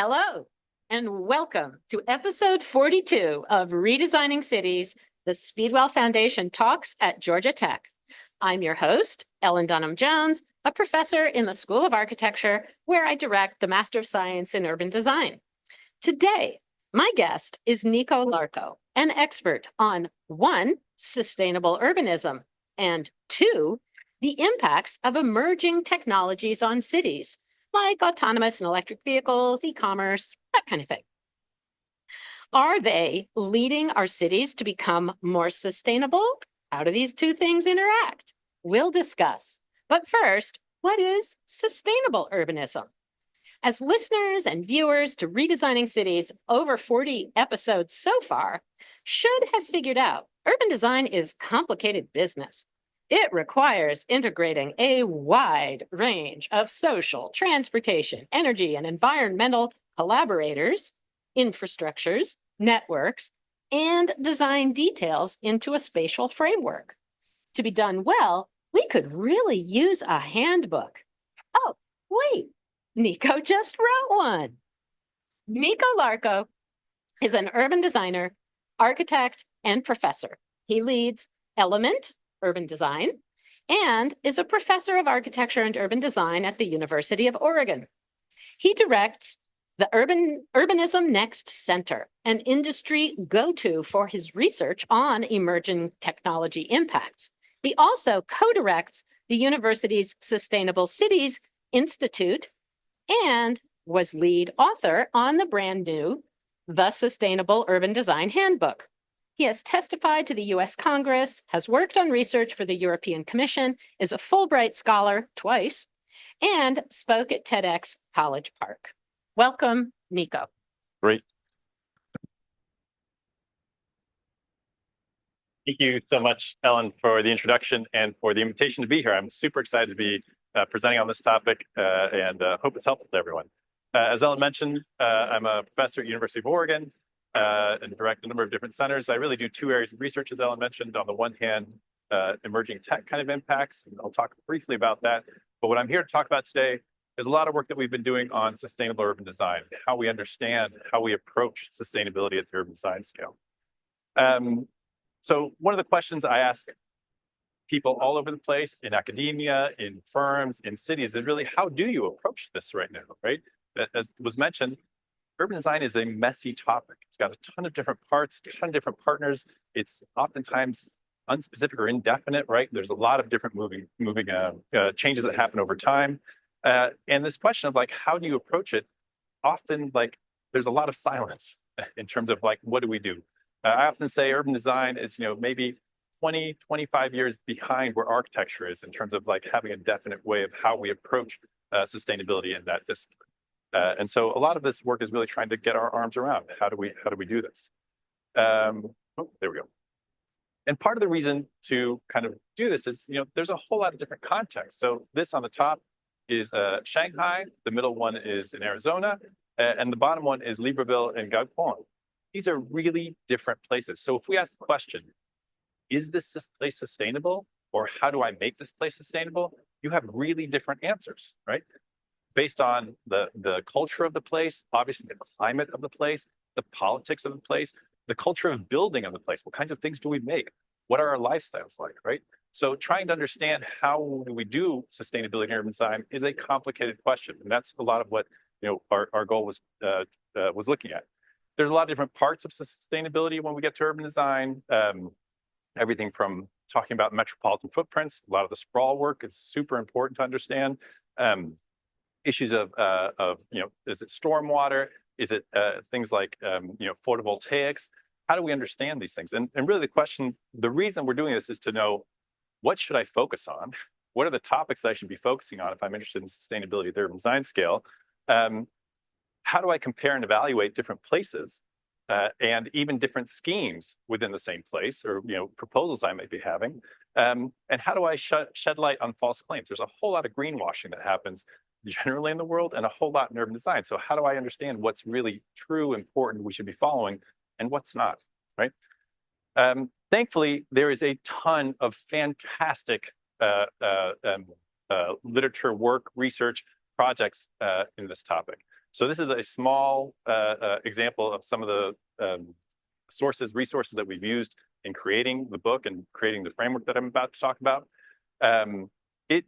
Hello, and welcome to episode 42 of Redesigning Cities, the Speedwell Foundation Talks at Georgia Tech. I'm your host, Ellen Dunham-Jones, a professor in the School of Architecture, where I direct the Master of Science in Urban Design. Today, my guest is Nico Larco, an expert on 1, sustainable urbanism, and 2, the impacts of emerging technologies on cities, like autonomous and electric vehicles, e-commerce, that kind of thing. Are they leading our cities to become more sustainable? How do these two things interact? We'll discuss. But first, what is sustainable urbanism? As listeners and viewers to Redesigning Cities, over 40 episodes so far, should have figured out urban design is complicated business. It requires integrating a wide range of social, transportation, energy, and environmental collaborators, infrastructures, networks, and design details into a spatial framework. To be done well, we could really use a handbook. Oh, wait, Nico just wrote one. Nico Larco is an urban designer, architect, and professor. He leads Element Urban Design and is a professor of architecture and urban design at the University of Oregon. He directs the Urbanism Next Center, an industry go-to for his research on emerging technology impacts. He also co-directs the university's Sustainable Cities Institute and was lead author on the brand new The Sustainable Urban Design Handbook. He has testified to the U.S. Congress, has worked on research for the European Commission, is a Fulbright scholar twice, and spoke at TEDx College Park. Welcome, Nico. Great. Thank you so much, Ellen, for the introduction and for the invitation to be here. I'm super excited to be presenting on this topic and hope it's helpful to everyone. As Ellen mentioned, I'm a professor at the University of Oregon and direct a number of different centers. I really do 2 areas of research, as Ellen mentioned. On the one hand, emerging tech kind of impacts, and I'll talk briefly about that. But what I'm here to talk about today is a lot of work that we've been doing on sustainable urban design, how we understand, how we approach sustainability at the urban design scale. So one of the questions I ask people all over the place, in academia, in firms, in cities, is really, how do you approach this right now, right? As was mentioned, urban design is a messy topic. It's got a ton of different parts, a ton of different partners. It's oftentimes unspecific or indefinite, right? There's a lot of different moving changes that happen over time. And this question of like, how do you approach it? Often, like, there's a lot of silence in terms of like, what do we do? I often say urban design is, maybe 20, 25 years behind where architecture is in terms of like having a definite way of how we approach sustainability in that discipline. And so a lot of this work is really trying to get our arms around how do we do this? There we go. And part of the reason to kind of do this is, there's a whole lot of different contexts. So this on the top is Shanghai, the middle one is in Arizona, and the bottom one is Libreville and Gabon. These are really different places. So if we ask the question, is this place sustainable? Or how do I make this place sustainable? You have really different answers, right? Based on the culture of the place, obviously the climate of the place, the politics of the place, the culture of building of the place. What kinds of things do we make? What are our lifestyles like, right? So trying to understand how do we do sustainability in urban design is a complicated question. And that's a lot of what our goal was looking at. There's a lot of different parts of sustainability when we get to urban design. Everything from talking about metropolitan footprints, a lot of the sprawl work is super important to understand. Issues of is it stormwater? Is it things like photovoltaics? How do we understand these things? And really the reason we're doing this is to know, what should I focus on? What are the topics I should be focusing on if I'm interested in sustainability at the urban design scale? How do I compare and evaluate different places and even different schemes within the same place, or proposals I might be having? And how do I shed light on false claims? There's a whole lot of greenwashing that happens generally in the world and a whole lot in urban design. So how do I understand what's really true, important, we should be following, and what's not, right? Thankfully, there is a ton of fantastic literature, work, research projects in this topic. So this is a small example of some of the resources that we've used in creating the book and creating the framework that I'm about to talk about. It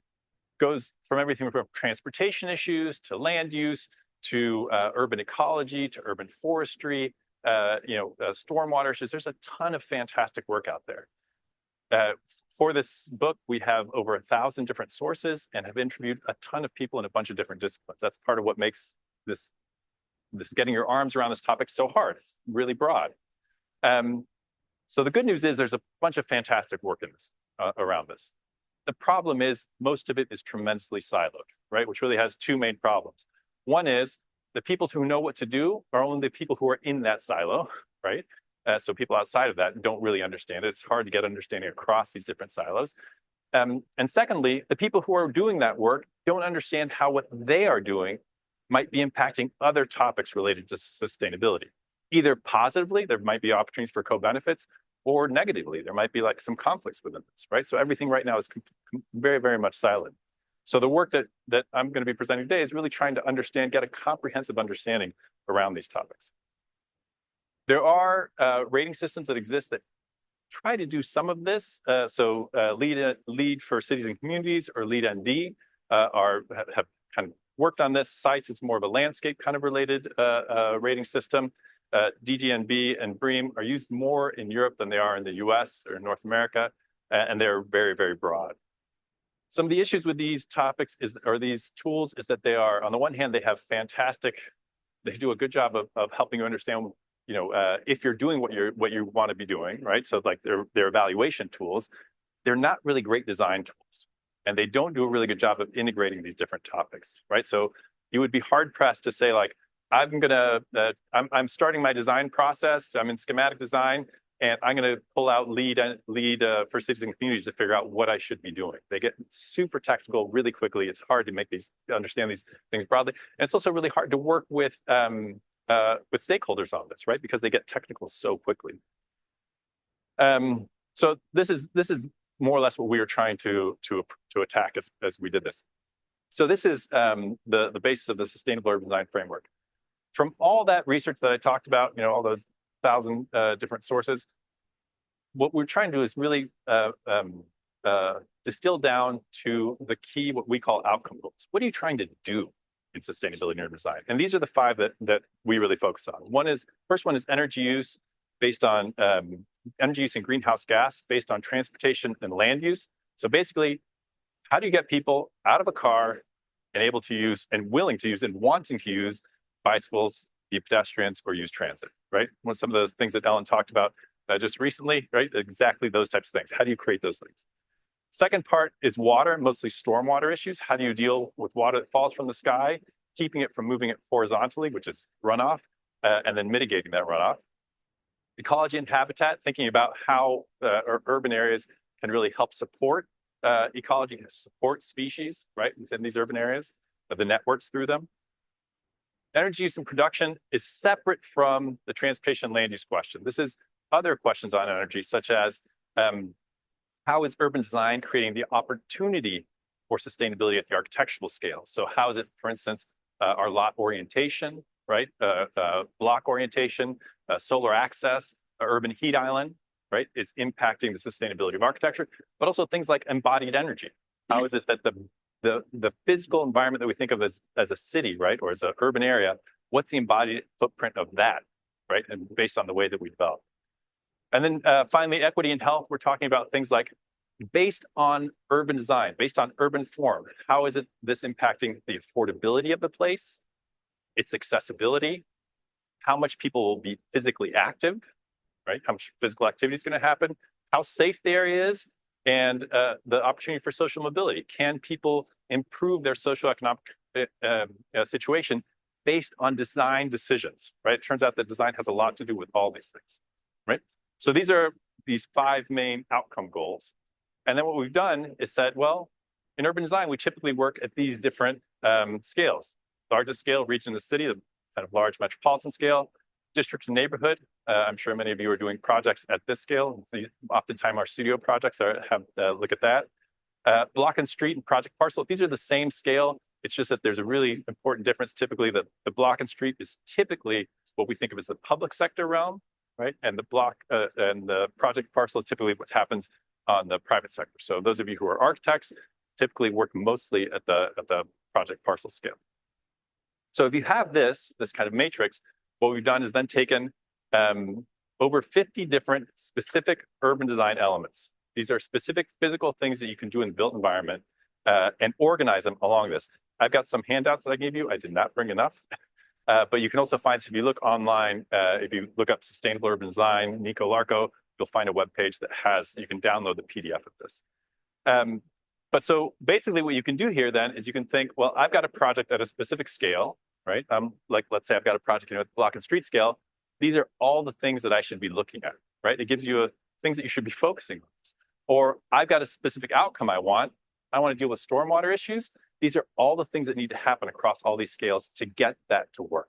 goes from everything from transportation issues to land use to urban ecology to urban forestry, stormwater issues. There's a ton of fantastic work out there. For this book, we have over 1,000 different sources and have interviewed a ton of people in a bunch of different disciplines. That's part of what makes this getting your arms around this topic so hard. It's really broad. So the good news is there's a bunch of fantastic work in this, around this. The problem is most of it is tremendously siloed, right? Which really has two main problems. One is the people who know what to do are only the people who are in that silo, right? So people outside of that don't really understand it. It's hard to get understanding across these different silos. And secondly, the people who are doing that work don't understand how what they are doing might be impacting other topics related to sustainability. Either positively, there might be opportunities for co-benefits, or negatively, there might be like some conflicts within this, right? So everything right now is very, very much silent. So the work that I'm going to be presenting today is really trying to understand, get a comprehensive understanding around these topics. There are rating systems that exist that try to do some of this. LEED for cities and communities, or LEED ND, have kind of worked on this. CITES is more of a landscape kind of related rating system. DGNB and BREEAM are used more in Europe than they are in the US or in North America, and they're very, very broad. Some of the issues with these topics or these tools is that they are, on the one hand, they do a good job of helping you understand, if you're doing what you want to be doing, right? So like they're evaluation tools. They're not really great design tools, and they don't do a really good job of integrating these different topics, right? So you would be hard pressed to say like, I'm starting my design process. I'm in schematic design, and I'm going to pull out LEED for cities and communities to figure out what I should be doing. They get super technical really quickly. It's hard to understand these things broadly, and it's also really hard to work with stakeholders on this, right? Because they get technical so quickly. So this is more or less what we were trying to attack as we did this. So this is the basis of the Sustainable Urban Design Framework. From all that research that I talked about, all those 1,000 different sources, what we're trying to do is really distill down to the key, what we call outcome goals. What are you trying to do in sustainability and urban design? And these are the 5 that we really focus on. First one is energy use based on energy use and greenhouse gas based on transportation and land use. So basically, how do you get people out of a car and able to use and willing to use and wanting to use bicycles, be pedestrians, or use transit, right? Some of the things that Ellen talked about just recently, right? Exactly those types of things. How do you create those things? Second part is water, mostly stormwater issues. How do you deal with water that falls from the sky, keeping it from moving it horizontally, which is runoff, and then mitigating that runoff? Ecology and habitat, thinking about how urban areas can really help support ecology, support species, right, within these urban areas, the networks through them. Energy use and production is separate from the transportation land use question. This is other questions on energy, such as how is urban design creating the opportunity for sustainability at the architectural scale? So how is it, for instance, our lot orientation, right? Block orientation, solar access, urban heat island, right? Is impacting the sustainability of architecture, but also things like embodied energy. How is it that the physical environment that we think of as a city, right, or as an urban area, what's the embodied footprint of that, right, and based on the way that we develop. And then finally, equity and health, we're talking about things like based on urban design, based on urban form, how is this impacting the affordability of the place, its accessibility, how much people will be physically active, right, how much physical activity is going to happen, how safe the area is, and the opportunity for social mobility. Can people improve their socioeconomic situation based on design decisions, right? It turns out that design has a lot to do with all these things, right? So these are these 5 main outcome goals. And then what we've done is said, well, in urban design, we typically work at these different scales. Largest scale, region to city, the kind of large metropolitan scale, district to neighborhood. I'm sure many of you are doing projects at this scale. Oftentimes our studio projects have look at that. Block and street and project parcel. These are the same scale, It's just that there's a really important difference. Typically, the block and street is typically what we think of as the public sector realm, right? And the block and the project parcel is typically what happens on the private sector. So those of you who are architects typically work mostly at the project parcel scale. So if you have this kind of matrix, what we've done is then taken over 50 different specific urban design elements. These are specific physical things that you can do in the built environment and organize them along this. I've got some handouts that I gave you. I did not bring enough. But you can also find, if you look online, if you look up Sustainable Urban Design, Nico Larco, you'll find a web page that has, you can download the PDF of this. But so basically what you can do here then is you can think, well, I've got a project at a specific scale, right? Like, let's say I've got a project at block and street scale. These are all the things that I should be looking at, right? It gives you things that you should be focusing on. Or I've got a specific outcome I want to deal with stormwater issues. These are all the things that need to happen across all these scales to get that to work,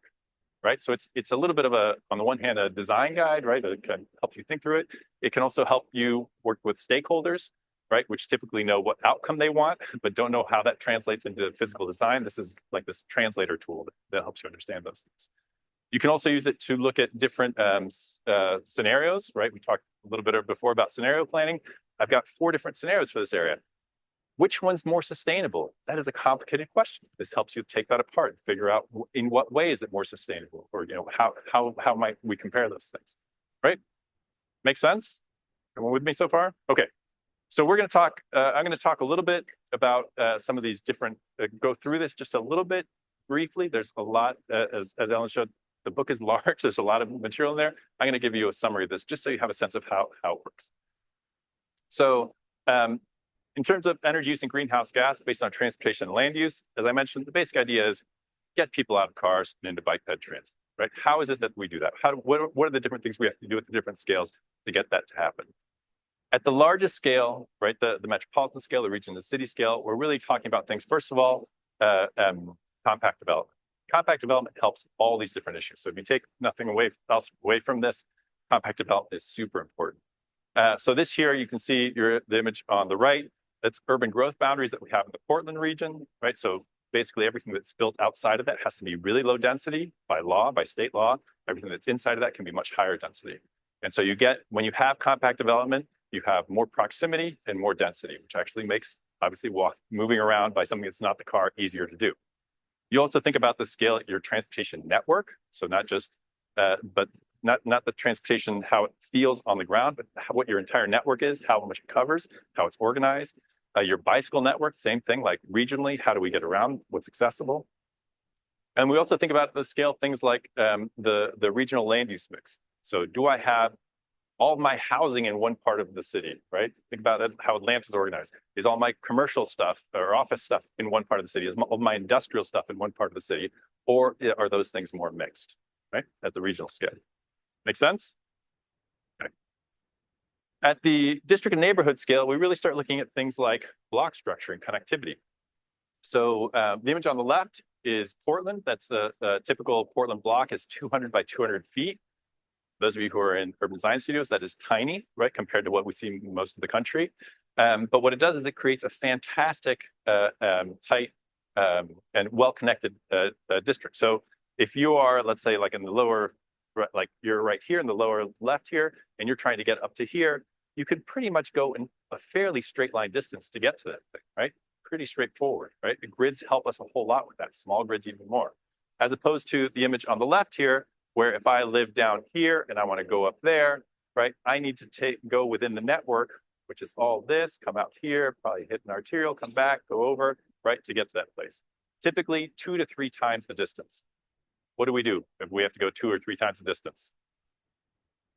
right? So it's a little bit of on the one hand, a design guide, right? That can help you think through it. It can also help you work with stakeholders, right? Which typically know what outcome they want, but don't know how that translates into physical design. This is like this translator tool that helps you understand those things. You can also use it to look at different scenarios, right? We talked a little bit before about scenario planning. I've got 4 different scenarios for this area. Which one's more sustainable? That is a complicated question. This helps you take that apart and figure out in what way is it more sustainable, or how might we compare those things, right? Make sense? Everyone with me so far? Okay. So we're going to talk. I'm going to talk a little bit about some of these different. Go through this just a little bit briefly. There's a lot, as Ellen showed. The book is large. There's a lot of material in there. I'm going to give you a summary of this just so you have a sense of how it works. So. In terms of energy use and greenhouse gas based on transportation and land use, as I mentioned, the basic idea is get people out of cars and into bike-ped transit, right? How is it that we do that? What are the different things we have to do at the different scales to get that to happen? At the largest scale, right, the metropolitan scale, the region, the city scale, we're really talking about things, first of all, compact development. Compact development helps all these different issues. So if you take nothing away from this, compact development is super important. So this here, you can see the image on the right. That's urban growth boundaries that we have in the Portland region, right? So basically everything that's built outside of that has to be really low density by law, by state law. Everything that's inside of that can be much higher density. And so when you have compact development, you have more proximity and more density, which actually makes, obviously, moving around by something that's not the car easier to do. You also think about the scale at your transportation network. So not just, but not the transportation, how it feels on the ground, but what your entire network is, how much it covers, how it's organized. Your bicycle network, same thing, like regionally, how do we get around, what's accessible? And we also think about the scale, things like the regional land use mix. So do I have all of my housing in one part of the city, right? Think about it, how Atlanta is organized. Is all my commercial stuff or office stuff in one part of the city? Is all my industrial stuff in one part of the city? Or are those things more mixed, right, at the regional scale? Make sense? Okay. At the district and neighborhood scale, we really start looking at things like block structure and connectivity. So the image on the left is Portland. That's the typical Portland block is 200 by 200 feet. Those of you who are in urban design studios, that is tiny, right, compared to what we see in most of the country. But what it does is it creates a fantastic, tight, and well-connected district. So if you are, let's say, like in the lower, like you're right here in the lower left here, and you're trying to get up to here, you could pretty much go in a fairly straight line distance to get to that thing, right? Pretty straightforward, right? The grids help us a whole lot with that, small grids even more. As opposed to the image on the left here, where if I live down here and I want to go up there, right? I need to go within the network, which is all this, come out here, probably hit an arterial, come back, go over, right, to get to that place. Typically 2 to 3 times the distance. What do we do if we have to go 2 or 3 times the distance?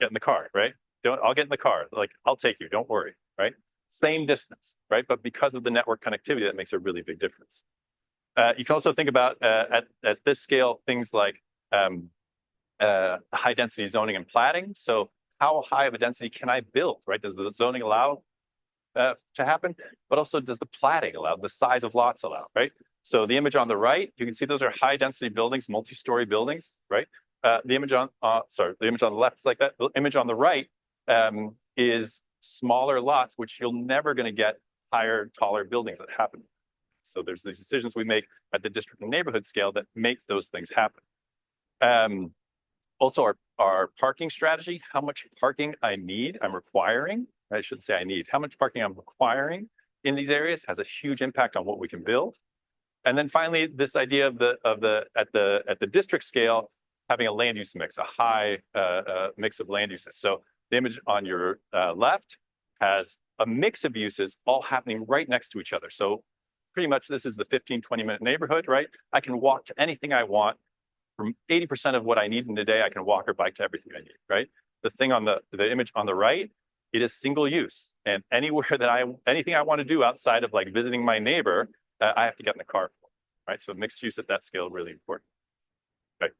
Get in the car, right? I'll get in the car. Like, I'll take you, don't worry, right? Same distance, right? But because of the network connectivity, that makes a really big difference. You can also think about, at this scale, things like high density zoning and platting. So how high of a density can I build, right? Does the zoning allow to happen? But also, does the platting allow, the size of lots allow, right? So the image on the right, you can see those are high density buildings, multi-story buildings, right? The image on the image on the left is like that. The image on the right is smaller lots, which you're never going to get higher, taller buildings that happen. So there's these decisions we make at the district and neighborhood scale that make those things happen. Also, our parking strategy, how much parking I'm requiring, I shouldn't say I need, how much parking I'm requiring in these areas has a huge impact on what we can build. And then finally, this idea at the district scale, having a land use mix, a high mix of land uses. So the image on your left has a mix of uses all happening right next to each other. So pretty much this is the 15-20 minute neighborhood, right? I can walk to anything I want. From 80% of what I need in a day, I can walk or bike to everything I need, right? The thing on the image on the right, it is single use. And anywhere that anything I want to do outside of like visiting my neighbor, I have to get in the car for, right? So mixed use at that scale, really important. Right.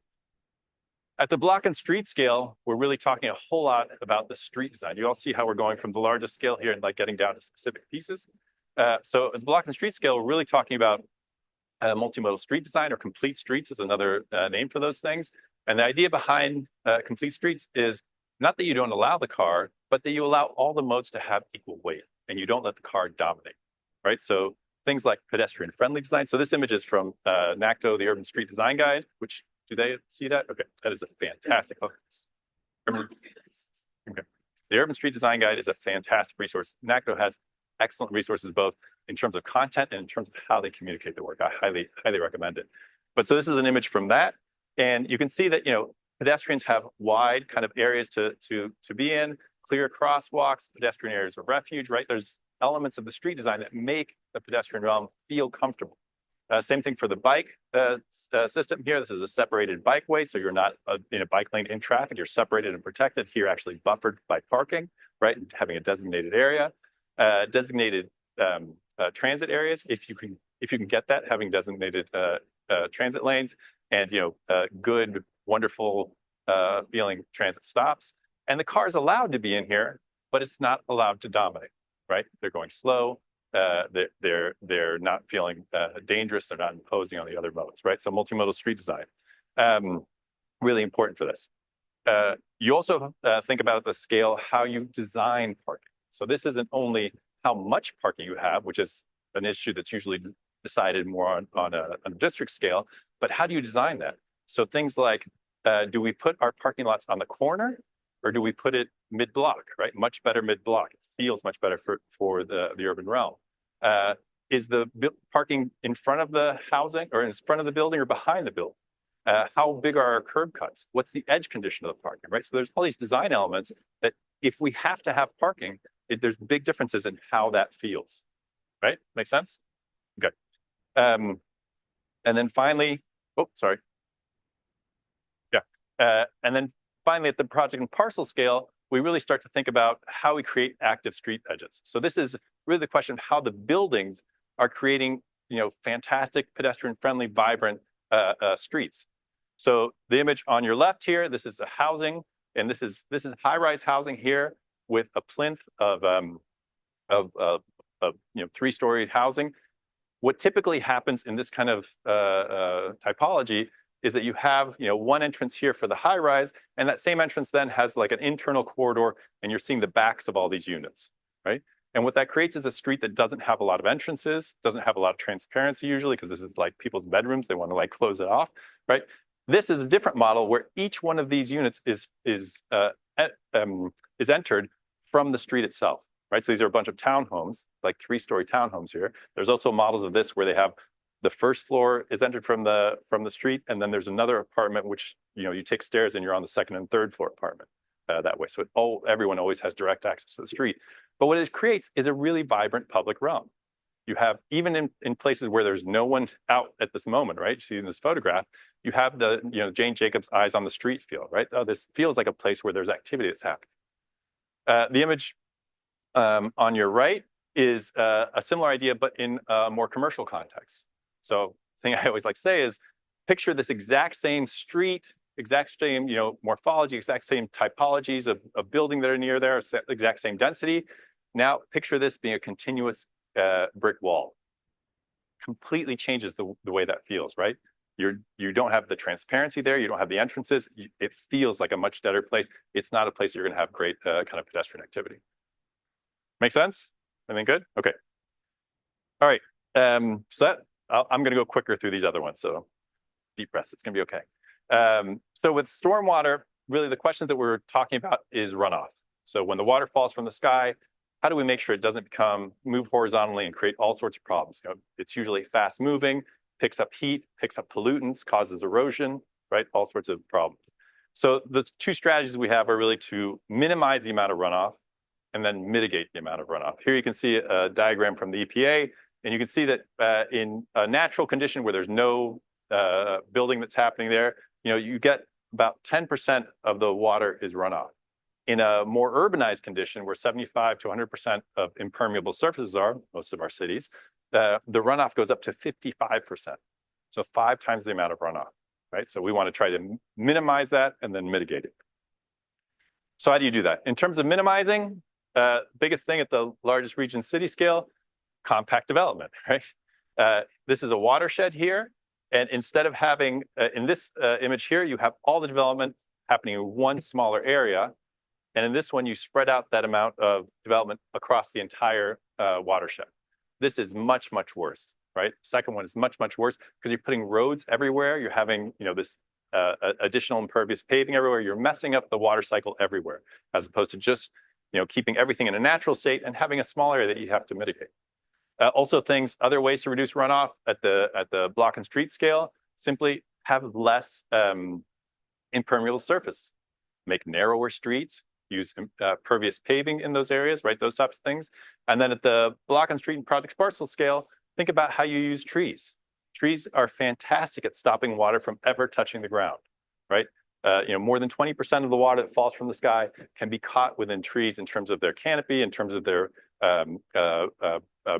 At the block and street scale, we're really talking a whole lot about the street design. You all see how we're going from the largest scale here and like getting down to specific pieces. So at the block and street scale, we're really talking about multimodal street design, or complete streets is another name for those things. And the idea behind complete streets is not that you don't allow the car, but that you allow all the modes to have equal weight and you don't let the car dominate, right? So things like pedestrian friendly design. So this image is from NACTO, the Urban Street Design Guide, which, do they see that? Okay, that is a fantastic. Okay. The Urban Street Design Guide is a fantastic resource. NACTO has excellent resources, both in terms of content and in terms of how they communicate the work. I highly, highly recommend it. But so this is an image from that. And you can see that, pedestrians have wide kind of areas to be in, clear crosswalks, pedestrian areas of refuge, right? There's elements of the street design that make the pedestrian realm feel comfortable. Same thing for the bike system here. This is a separated bikeway, so you're not in a bike lane in traffic. You're separated and protected. Here, actually buffered by parking, right? And having a designated area, designated transit areas, if you can get that, having designated transit lanes, and good, wonderful feeling transit stops. And the car is allowed to be in here, but it's not allowed to dominate, right? They're going slow. They're not feeling dangerous. They're not imposing on the other modes, right? So multimodal street design, really important for this. You also think about the scale, how you design parking. So this isn't only how much parking you have, which is an issue that's usually decided more on a district scale, but how do you design that? So things like, do we put our parking lots on the corner, or do we put it mid-block, right? Much better mid-block. It feels much better for the urban realm. Is the parking in front of the housing, or in front of the building, or behind the building? How big are our curb cuts? What's the edge condition of the parking, right? So there's all these design elements that if we have to have parking, there's big differences in how that feels, right? Make sense? Okay. And then finally, oh, sorry. Yeah. And then finally, at the project and parcel scale, we really start to think about how we create active street edges. So this is really the question of how the buildings are creating, fantastic pedestrian-friendly, vibrant streets. So the image on your left here, this is a housing, and this is high-rise housing here with a plinth of 3-story housing. What typically happens in this kind of typology is that you have one entrance here for the high rise, and that same entrance then has like an internal corridor, and you're seeing the backs of all these units, right? And what that creates is a street that doesn't have a lot of entrances, doesn't have a lot of transparency usually, because this is like people's bedrooms. They want to like close it off, right? This is a different model where each one of these units is entered from the street itself, right? So these are a bunch of townhomes, like 3-story townhomes here. There's also models of this where they have the first floor is entered from the street, and then there's another apartment which you take stairs and you're on the 2nd and 3rd floor apartment that way. So everyone always has direct access to the street. But what it creates is a really vibrant public realm. You have, even in places where there's no one out at this moment, right? You see in this photograph, you have the Jane Jacobs' eyes on the street feel, right? Oh, this feels like a place where there's activity that's happening. The image on your right is a similar idea, but in a more commercial context. So the thing I always like to say is, picture this exact same street, exact same morphology, exact same typologies of building that are near there, exact same density. Now picture this being a continuous brick wall. Completely changes the way that feels, right? You don't have the transparency there. You don't have the entrances. It feels like a much better place. It's not a place you're going to have great kind of pedestrian activity. Make sense? Anything good? Okay. All right. I'm going to go quicker through these other ones. So deep breaths, it's going to be okay. So with stormwater, really the questions that we're talking about is runoff. So when the water falls from the sky, how do we make sure it doesn't move horizontally and create all sorts of problems? It's usually fast moving, picks up heat, picks up pollutants, causes erosion, right? All sorts of problems. So the two strategies we have are really to minimize the amount of runoff and then mitigate the amount of runoff. Here you can see a diagram from the EPA, and you can see that in a natural condition where there's no building that's happening there, you get about 10% of the water is runoff. In a more urbanized condition where 75 to 100% of impermeable surfaces are, most of our cities, the runoff goes up to 55%. So 5 times the amount of runoff, right? So we want to try to minimize that and then mitigate it. So how do you do that? In terms of minimizing, biggest thing at the largest region city scale, compact development, right? This is a watershed here. And instead of having, in this image here, you have all the development happening in one smaller area. And in this one, you spread out that amount of development across the entire watershed. This is much, much worse, right? Second one is much, much worse because you're putting roads everywhere. You're having, this additional impervious paving everywhere. You're messing up the water cycle everywhere, as opposed to just, keeping everything in a natural state and having a small area that you have to mitigate. Also other ways to reduce runoff at the block and street scale, simply have less impermeable surface, make narrower streets, use pervious paving in those areas, right? Those types of things. And then at the block and street and project parcel scale, think about how you use trees. Trees are fantastic at stopping water from ever touching the ground, right? More than 20% of the water that falls from the sky can be caught within trees in terms of their canopy, in terms of their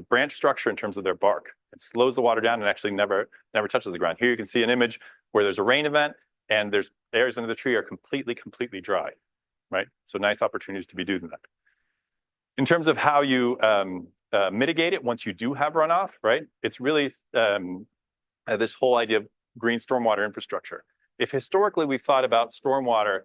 branch structure, in terms of their bark. It slows the water down and actually never touches the ground. Here you can see an image where there's a rain event and there's areas under the tree are completely dry, right? So nice opportunities to be doing that. In terms of how you mitigate it once you do have runoff, right? It's really this whole idea of green stormwater infrastructure. If historically we've thought about stormwater,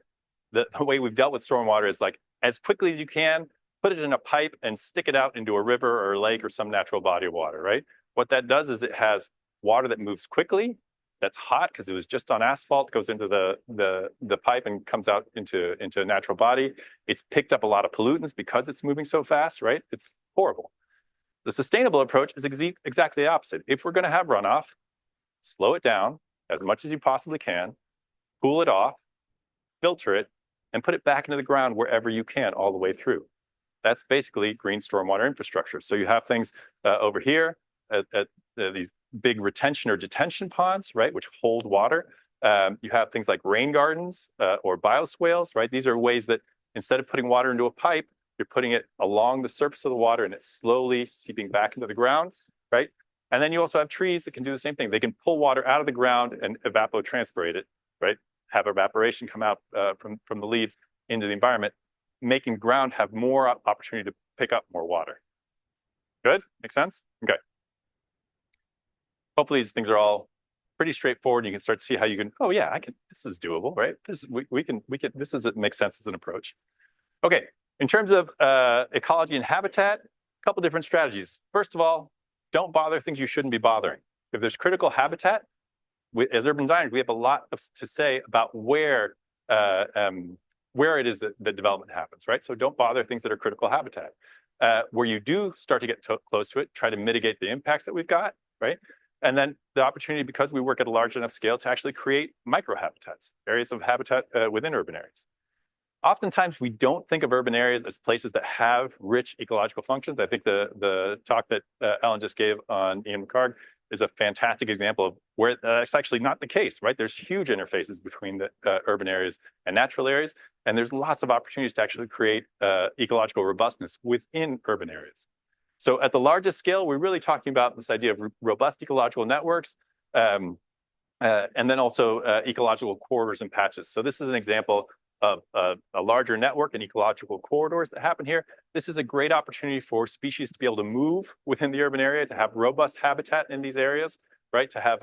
the way we've dealt with stormwater is like, as quickly as you can, put it in a pipe and stick it out into a river or a lake or some natural body of water, right? What that does is it has water that moves quickly, that's hot because it was just on asphalt, goes into the pipe and comes out into a natural body. It's picked up a lot of pollutants because it's moving so fast, right? It's horrible. The sustainable approach is exactly the opposite. If we're going to have runoff, slow it down as much as you possibly can, cool it off, filter it, and put it back into the ground wherever you can all the way through. That's basically green stormwater infrastructure. So you have things over here at these big retention or detention ponds, right, which hold water. You have things like rain gardens or bioswales, right? These are ways that instead of putting water into a pipe, you're putting it along the surface of the water and it's slowly seeping back into the ground, right? And then you also have trees that can do the same thing. They can pull water out of the ground and evapotranspirate it, right? Have evaporation come out from the leaves into the environment, making ground have more opportunity to pick up more water. Good? Make sense? Okay. Hopefully these things are all pretty straightforward. You can start to see how you can, oh yeah, this is doable, right? This makes sense as an approach. Okay, in terms of ecology and habitat, a couple different strategies. First of all, don't bother things you shouldn't be bothering. If there's critical habitat, as urban designers, we have a lot to say about where it is that the development happens, right? So don't bother things that are critical habitat. Where you do start to get close to it, try to mitigate the impacts that we've got, right? And then the opportunity, because we work at a large enough scale, to actually create microhabitats, areas of habitat within urban areas. Oftentimes, we don't think of urban areas as places that have rich ecological functions. I think the talk that Ellen just gave on Ian McCarg is a fantastic example of where that's actually not the case, right? There's huge interfaces between the urban areas and natural areas, and there's lots of opportunities to actually create ecological robustness within urban areas. So at the largest scale, we're really talking about this idea of robust ecological networks, and then also ecological corridors and patches. So this is an example of a larger network and ecological corridors that happen here. This is a great opportunity for species to be able to move within the urban area, to have robust habitat in these areas, right? To have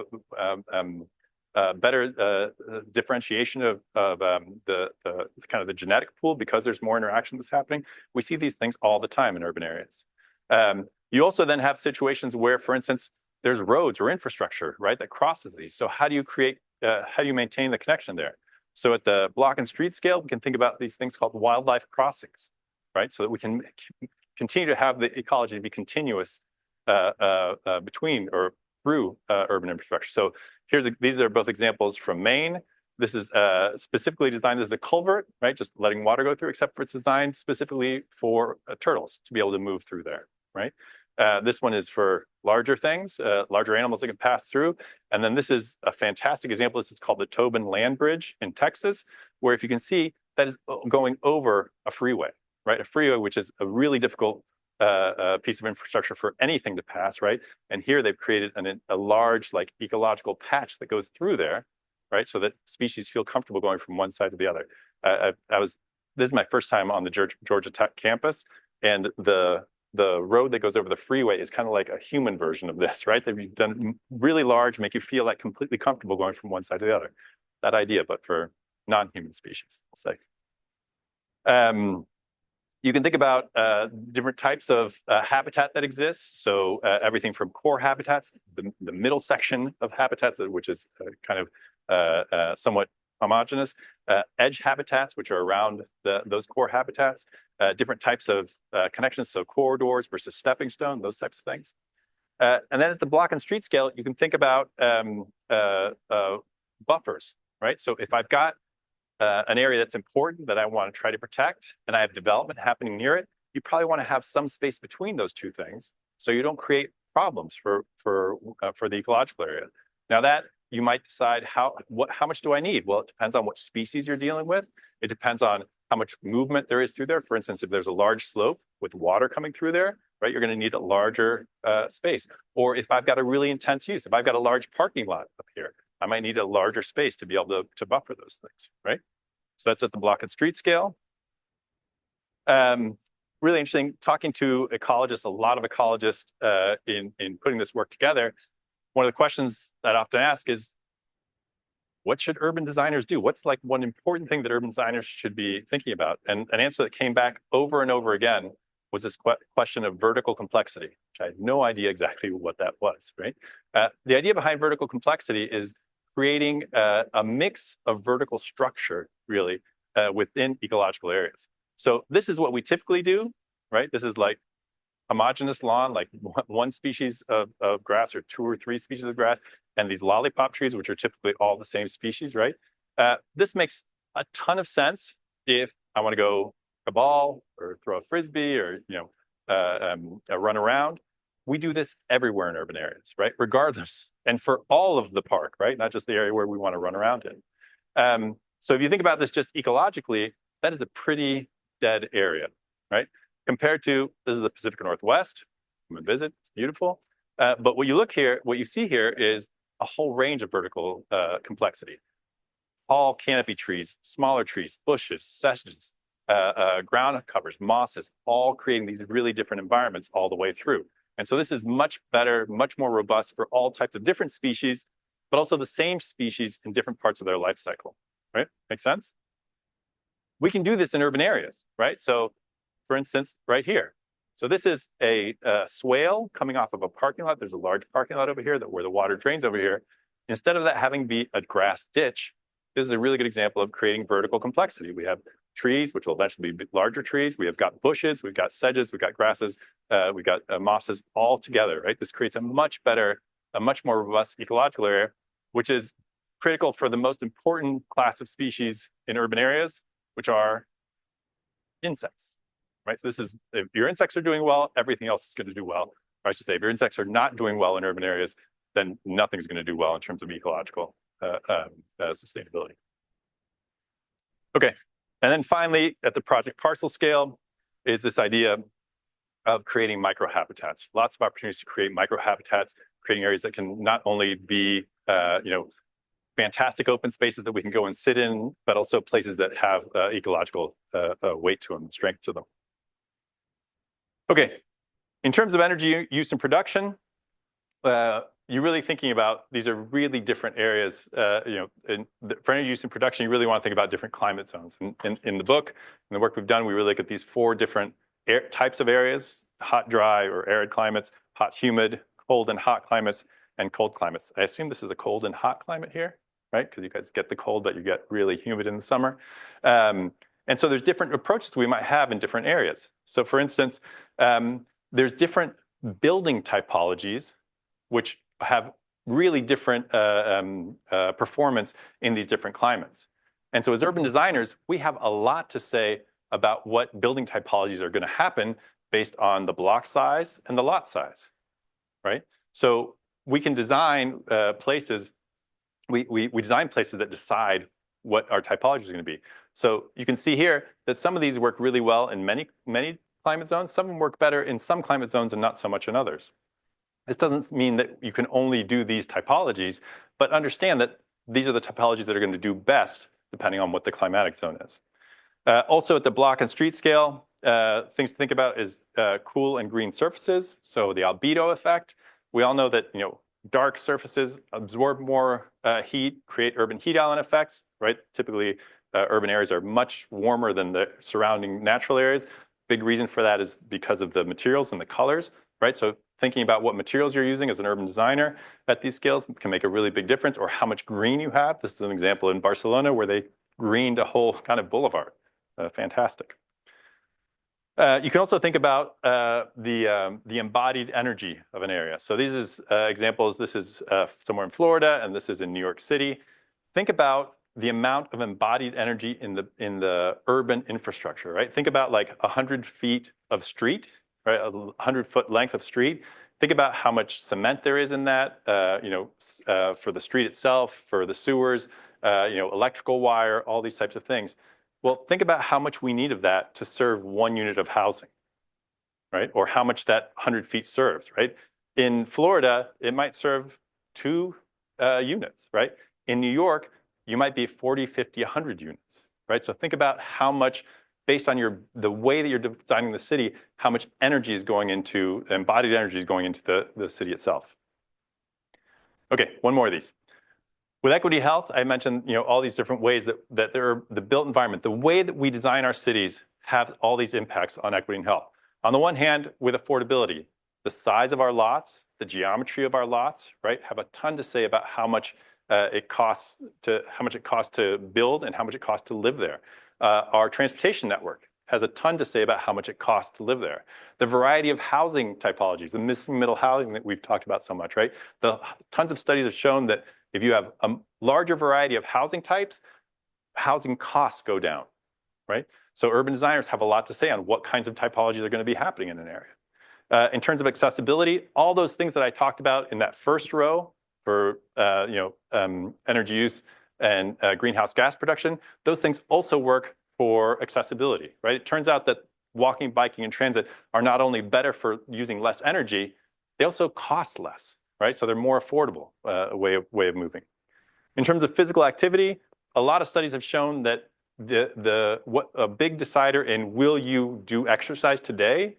better differentiation of the kind of the genetic pool because there's more interaction that's happening. We see these things all the time in urban areas. You also then have situations where, for instance, there's roads or infrastructure, right, that crosses these. So how do you maintain the connection there? So at the block and street scale, we can think about these things called wildlife crossings, right? So that we can continue to have the ecology be continuous between or through urban infrastructure. So these are both examples from Maine. This is specifically designed as a culvert, right? Just letting water go through, except for it's designed specifically for turtles to be able to move through there, right? This one is for larger things, larger animals that can pass through. And then this is a fantastic example. This is called the Tobin Land Bridge in Texas, where if you can see, that is going over a freeway, right? A freeway, which is a really difficult piece of infrastructure for anything to pass, right? And here they've created a large like ecological patch that goes through there, right? So that species feel comfortable going from one side to the other. This is my first time on the Georgia Tech campus, and the road that goes over the freeway is kind of like a human version of this, right? They've done really large, make you feel like completely comfortable going from one side to the other. That idea, but for non-human species, I'll say. You can think about different types of habitat that exists. So everything from core habitats, the middle section of habitats, which is kind of somewhat homogeneous, edge habitats, which are around those core habitats, different types of connections, so corridors versus stepping stone, those types of things. And then at the block and street scale, you can think about buffers, right? So if I've got an area that's important that I want to try to protect, and I have development happening near it, you probably want to have some space between those two things so you don't create problems for the ecological area. Now that you might decide how much do I need? Well, it depends on what species you're dealing with. It depends on how much movement there is through there. For instance, if there's a large slope with water coming through there, right, you're going to need a larger space. Or if I've got a really intense use, if I've got a large parking lot up here, I might need a larger space to be able to buffer those things, right? So that's at the block and street scale. Really interesting, talking to ecologists, a lot of ecologists in putting this work together. One of the questions that I often ask is, what should urban designers do? What's like one important thing that urban designers should be thinking about? And an answer that came back over and over again was this question of vertical complexity, which I had no idea exactly what that was, right? The idea behind vertical complexity is creating a mix of vertical structure, really, within ecological areas. So this is what we typically do, right? This is like homogeneous lawn, like one species of grass or two or three species of grass, and these lollipop trees, which are typically all the same species, right? This makes a ton of sense if I want to go a ball or throw a frisbee or run around. We do this everywhere in urban areas, right? Regardless, and for all of the park, right? Not just the area where we want to run around in. So if you think about this just ecologically, that is a pretty dead area, right? Compared to, this is the Pacific Northwest. Come and visit, it's beautiful. But what you see here is a whole range of vertical complexity. All canopy trees, smaller trees, bushes, sedges, ground covers, mosses, all creating these really different environments all the way through. And so this is much better, much more robust for all types of different species, but also the same species in different parts of their life cycle, right? Make sense? We can do this in urban areas, right? So for instance, right here. So this is a swale coming off of a parking lot. There's a large parking lot over here where the water drains over here. Instead of that having be a grass ditch, this is a really good example of creating vertical complexity. We have trees, which will eventually be larger trees. We have got bushes, we've got sedges, we've got grasses, we've got mosses all together, right? This creates a much more robust ecological area, which is critical for the most important class of species in urban areas, which are insects, right? So this is, if your insects are doing well, everything else is going to do well. Or I should say, if your insects are not doing well in urban areas, then nothing's going to do well in terms of ecological sustainability. Okay, and then finally, at the project parcel scale, is this idea of creating microhabitats. Lots of opportunities to create microhabitats, creating areas that can not only be, fantastic open spaces that we can go and sit in, but also places that have ecological weight to them, strength to them. Okay, in terms of energy use and production, you're really thinking about, these are really different areas. For energy use and production, you really want to think about different climate zones. In the book, in the work we've done, we really look at these 4 different types of areas. hot, dry, or arid climates, hot, humid, cold and hot climates, and cold climates. I assume this is a cold and hot climate here, right? Because you guys get the cold, but you get really humid in the summer. And so there's different approaches we might have in different areas. So for instance, there's different building typologies which have really different performance in these different climates. And so as urban designers, we have a lot to say about what building typologies are going to happen based on the block size and the lot size, right? So we can design places, we design places that decide what our typology is going to be. So you can see here that some of these work really well in many climate zones. Some of them work better in some climate zones and not so much in others. This doesn't mean that you can only do these typologies, but understand that these are the typologies that are going to do best depending on what the climatic zone is. Also at the block and street scale, things to think about is cool and green surfaces. So the albedo effect. We all know that dark surfaces absorb more heat, create urban heat island effects, right? Typically, urban areas are much warmer than the surrounding natural areas. Big reason for that is because of the materials and the colors, right? So thinking about what materials you're using as an urban designer at these scales can make a really big difference, or how much green you have. This is an example in Barcelona where they greened a whole kind of boulevard. Fantastic. You can also think about the embodied energy of an area. So these is examples. This is somewhere in Florida, and this is in New York City. Think about the amount of embodied energy in the urban infrastructure, right? Think about like 100 feet of street, right? A 100-foot length of street. Think about how much cement there is in that, for the street itself, for the sewers, electrical wire, all these types of things. Well, think about how much we need of that to serve 1 unit of housing, right? Or how much that 100 feet serves, right? In Florida, it might serve 2 units, right? In New York, you might be 40, 50, 100 units, right? So think about how much, based on the way that you're designing the city, how much energy is going into, embodied energy is going into the city itself. Okay, one more of these. With equity health, I mentioned all these different ways that the built environment, the way that we design our cities have all these impacts on equity and health. On the one hand, with affordability, the size of our lots, the geometry of our lots, right, have a ton to say about how much it costs to build and how much it costs to live there. Our transportation network has a ton to say about how much it costs to live there. The variety of housing typologies, the missing middle housing that we've talked about so much, right? Tons of studies have shown that if you have a larger variety of housing types, housing costs go down, right? So urban designers have a lot to say on what kinds of typologies are going to be happening in an area. In terms of accessibility, all those things that I talked about in that first row for energy use and greenhouse gas production, those things also work for accessibility, right? It turns out that walking, biking, and transit are not only better for using less energy, they also cost less, right? So they're more affordable way of moving. In terms of physical activity, a lot of studies have shown that what a big decider in will you do exercise today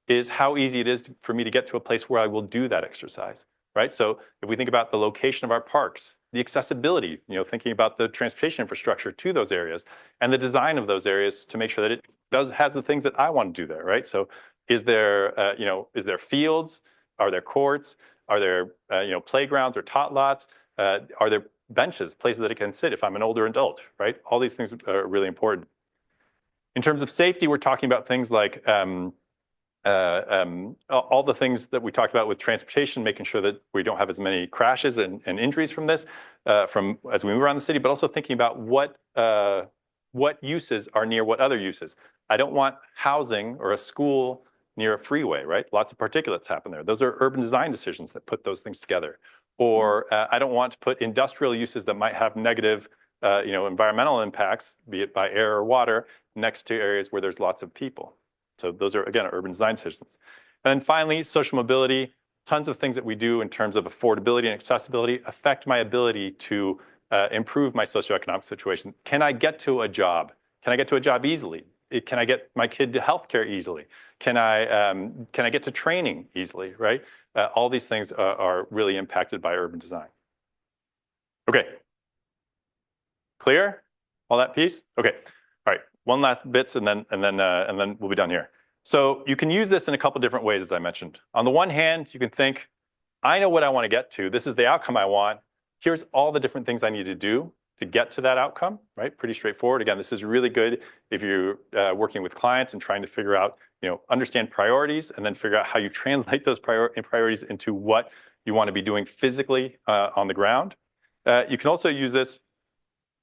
is how easy it is for me to get to a place where I will do that exercise, right? So if we think about the location of our parks, the accessibility, thinking about the transportation infrastructure to those areas and the design of those areas to make sure that it has the things that I want to do there, right? So is there fields? Are there courts? Are there playgrounds or tot lots? Are there benches, places that it can sit if I'm an older adult, right? All these things are really important. In terms of safety, we're talking about things like all the things that we talked about with transportation, making sure that we don't have as many crashes and injuries from this, as we move around the city, but also thinking about what uses are near what other uses. I don't want housing or a school near a freeway, right? Lots of particulates happen there. Those are urban design decisions that put those things together. Or I don't want to put industrial uses that might have negative environmental impacts, be it by air or water, next to areas where there's lots of people. So those are, again, urban design decisions. And then finally, social mobility. Tons of things that we do in terms of affordability and accessibility affect my ability to improve my socioeconomic situation. Can I get to a job? Can I get to a job easily? Can I get my kid to healthcare easily? Can I get to training easily, right? All these things are really impacted by urban design. Okay. Clear? All that piece? Okay. All right. One last bits and then we'll be done here. So you can use this in a couple different ways, as I mentioned. On the one hand, you can think, I know what I want to get to. This is the outcome I want. Here's all the different things I need to do to get to that outcome, right? Pretty straightforward. Again, this is really good if you're working with clients and trying to figure out, understand priorities and then figure out how you translate those priorities into what you want to be doing physically on the ground. You can also use this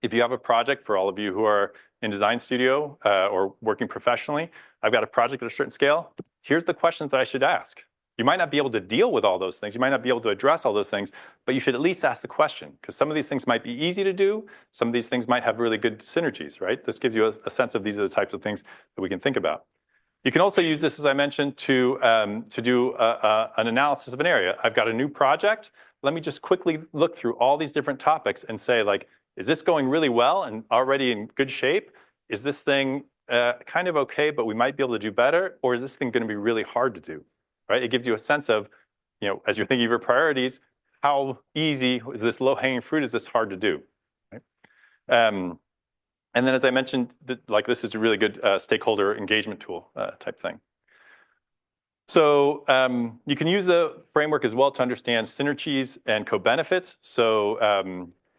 if you have a project. For all of you who are in design studio or working professionally, I've got a project at a certain scale. Here's the questions that I should ask. You might not be able to deal with all those things. You might not be able to address all those things, but you should at least ask the question, because some of these things might be easy to do. Some of these things might have really good synergies, right? This gives you a sense of these are the types of things that we can think about. You can also use this, as I mentioned, to do an analysis of an area. I've got a new project. Let me just quickly look through all these different topics and say, like, is this going really well and already in good shape? Is this thing kind of okay, but we might be able to do better? Or is this thing going to be really hard to do? Right? It gives you a sense of, as you're thinking of your priorities, how easy is this low-hanging fruit? Is this hard to do? Right? And then, as I mentioned, this is a really good stakeholder engagement tool type thing. So you can use the framework as well to understand synergies and co-benefits. So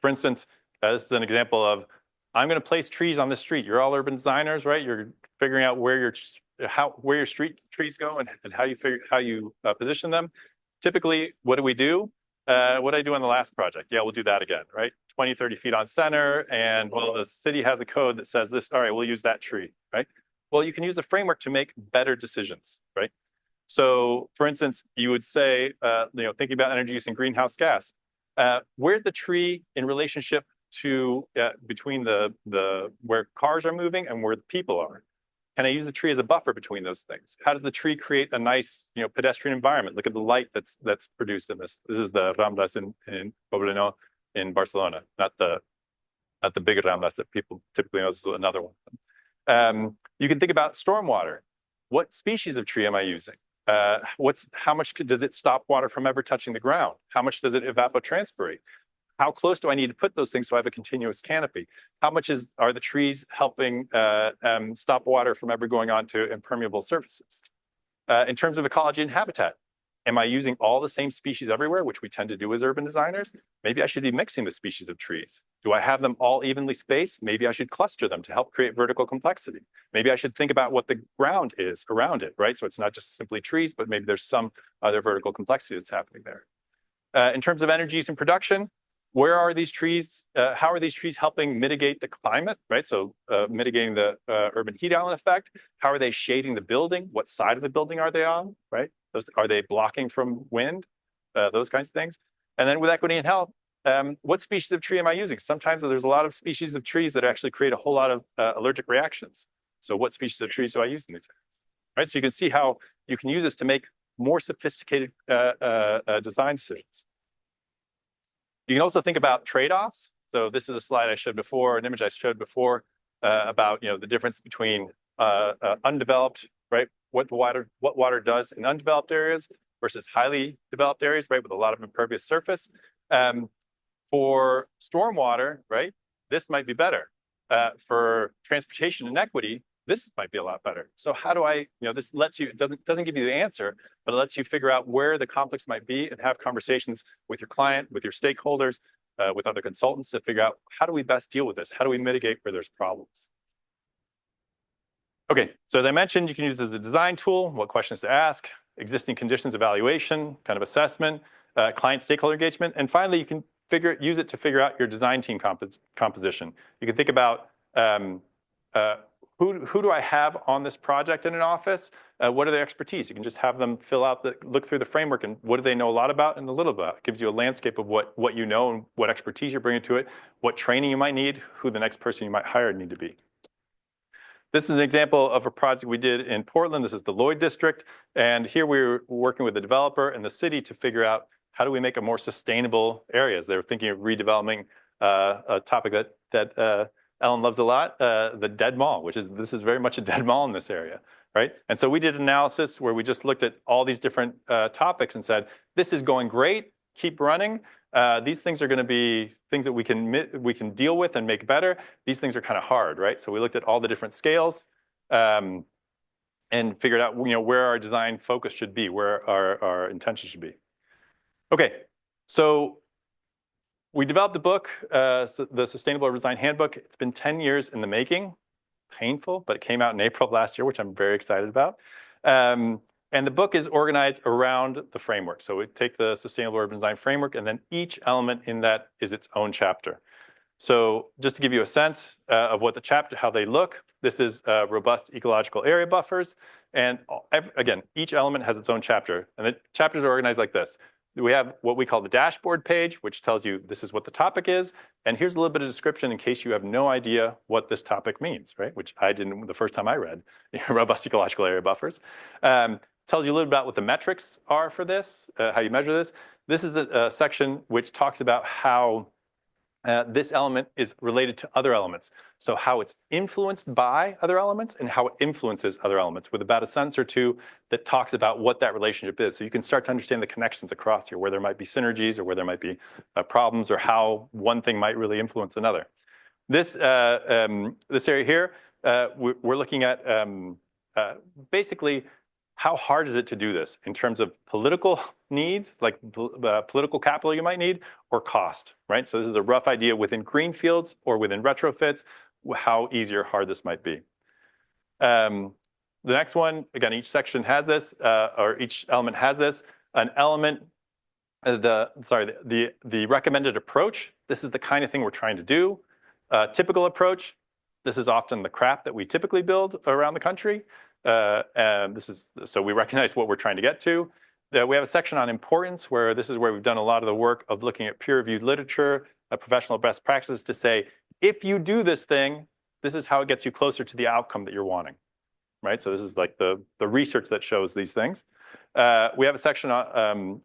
for instance, this is an example of, I'm going to place trees on the street. You're all urban designers, right? You're figuring out where your street trees go and how you position them. Typically, what do we do? What did I do on the last project? Yeah, we'll do that again, right? 20, 30 feet on center, and well, the city has a code that says this, all right, we'll use that tree, right? Well, you can use the framework to make better decisions, right? So for instance, you would say, thinking about energy use and greenhouse gas, where's the tree in relationship to between where cars are moving and where the people are? Can I use the tree as a buffer between those things? How does the tree create a nice, pedestrian environment? Look at the light that's produced in this. This is the Ramblas in Poblenou in Barcelona, not the big Ramblas that people typically know. This is another one. You can think about stormwater. What species of tree am I using? How much does it stop water from ever touching the ground? How much does it evapotranspirate? How close do I need to put those things so I have a continuous canopy? How much are the trees helping stop water from ever going onto impermeable surfaces? In terms of ecology and habitat, am I using all the same species everywhere, which we tend to do as urban designers? Maybe I should be mixing the species of trees. Do I have them all evenly spaced? Maybe I should cluster them to help create vertical complexity. Maybe I should think about what the ground is around it, right? So it's not just simply trees, but maybe there's some other vertical complexity that's happening there. In terms of energy use and production, where are these trees? How are these trees helping mitigate the climate, right? So mitigating the urban heat island effect. How are they shading the building? What side of the building are they on, right? Are they blocking from wind? Those kinds of things. And then with equity and health, what species of tree am I using? Sometimes there's a lot of species of trees that actually create a whole lot of allergic reactions. So what species of trees do I use in these areas? Right? So you can see how you can use this to make more sophisticated design decisions. You can also think about trade-offs. So this is a slide I showed before, an image I showed before about the difference between undeveloped, right? What water does in undeveloped areas versus highly developed areas, right, with a lot of impervious surface. For stormwater, right, this might be better. For transportation and equity, this might be a lot better. So how do I, this lets you, it doesn't give you the answer, but it lets you figure out where the conflicts might be and have conversations with your client, with your stakeholders, with other consultants to figure out how do we best deal with this? How do we mitigate where there's problems? Okay, so as I mentioned, you can use this as a design tool, what questions to ask, existing conditions evaluation, kind of assessment, client stakeholder engagement, and finally, you can use it to figure out your design team composition. You can think about who do I have on this project in an office? What are their expertise? You can just have them look through the framework and what do they know a lot about and a little about. It gives you a landscape of what you know and what expertise you're bringing to it, what training you might need, who the next person you might hire need to be. This is an example of a project we did in Portland. This is the Lloyd District. And here we were working with the developer and the city to figure out how do we make a more sustainable areas. They were thinking of redeveloping a topic that Ellen loves a lot, the dead mall, this is very much a dead mall in this area, right? And so we did an analysis where we just looked at all these different topics and said, this is going great, keep running. These things are going to be things that we can deal with and make better. These things are kind of hard, right? So we looked at all the different scales. and figured out, where our design focus should be, where our intention should be. Okay, so we developed the book, the Sustainable Urban Design Handbook. It's been 10 years in the making. Painful, but it came out in April of last year, which I'm very excited about. And the book is organized around the framework. So we take the Sustainable Urban Design Framework, and then each element in that is its own chapter. So just to give you a sense of what the chapter, how they look, this is robust ecological area buffers. And again, each element has its own chapter. And the chapters are organized like this. We have what we call the dashboard page, which tells you this is what the topic is. And here's a little bit of description in case you have no idea what this topic means, right? Which I didn't the first time I read robust ecological area buffers. Tells you a little about what the metrics are for this, how you measure this. This is a section which talks about how this element is related to other elements. So how it's influenced by other elements and how it influences other elements, with about a sentence or two that talks about what that relationship is. So you can start to understand the connections across here, where there might be synergies or where there might be problems, or how one thing might really influence another. This area here, we're looking at basically how hard is it to do this in terms of political needs, like political capital you might need, or cost, right? So this is a rough idea within greenfields or within retrofits, how easy or hard this might be. The next one, again, each section has this, or each element has this. An element, the recommended approach, this is the kind of thing we're trying to do. Typical approach, this is often the crap that we typically build around the country. So we recognize what we're trying to get to. We have a section on importance, where this is where we've done a lot of the work of looking at peer-reviewed literature, professional best practices, to say, if you do this thing, this is how it gets you closer to the outcome that you're wanting, right? So this is like the research that shows these things. We have a section on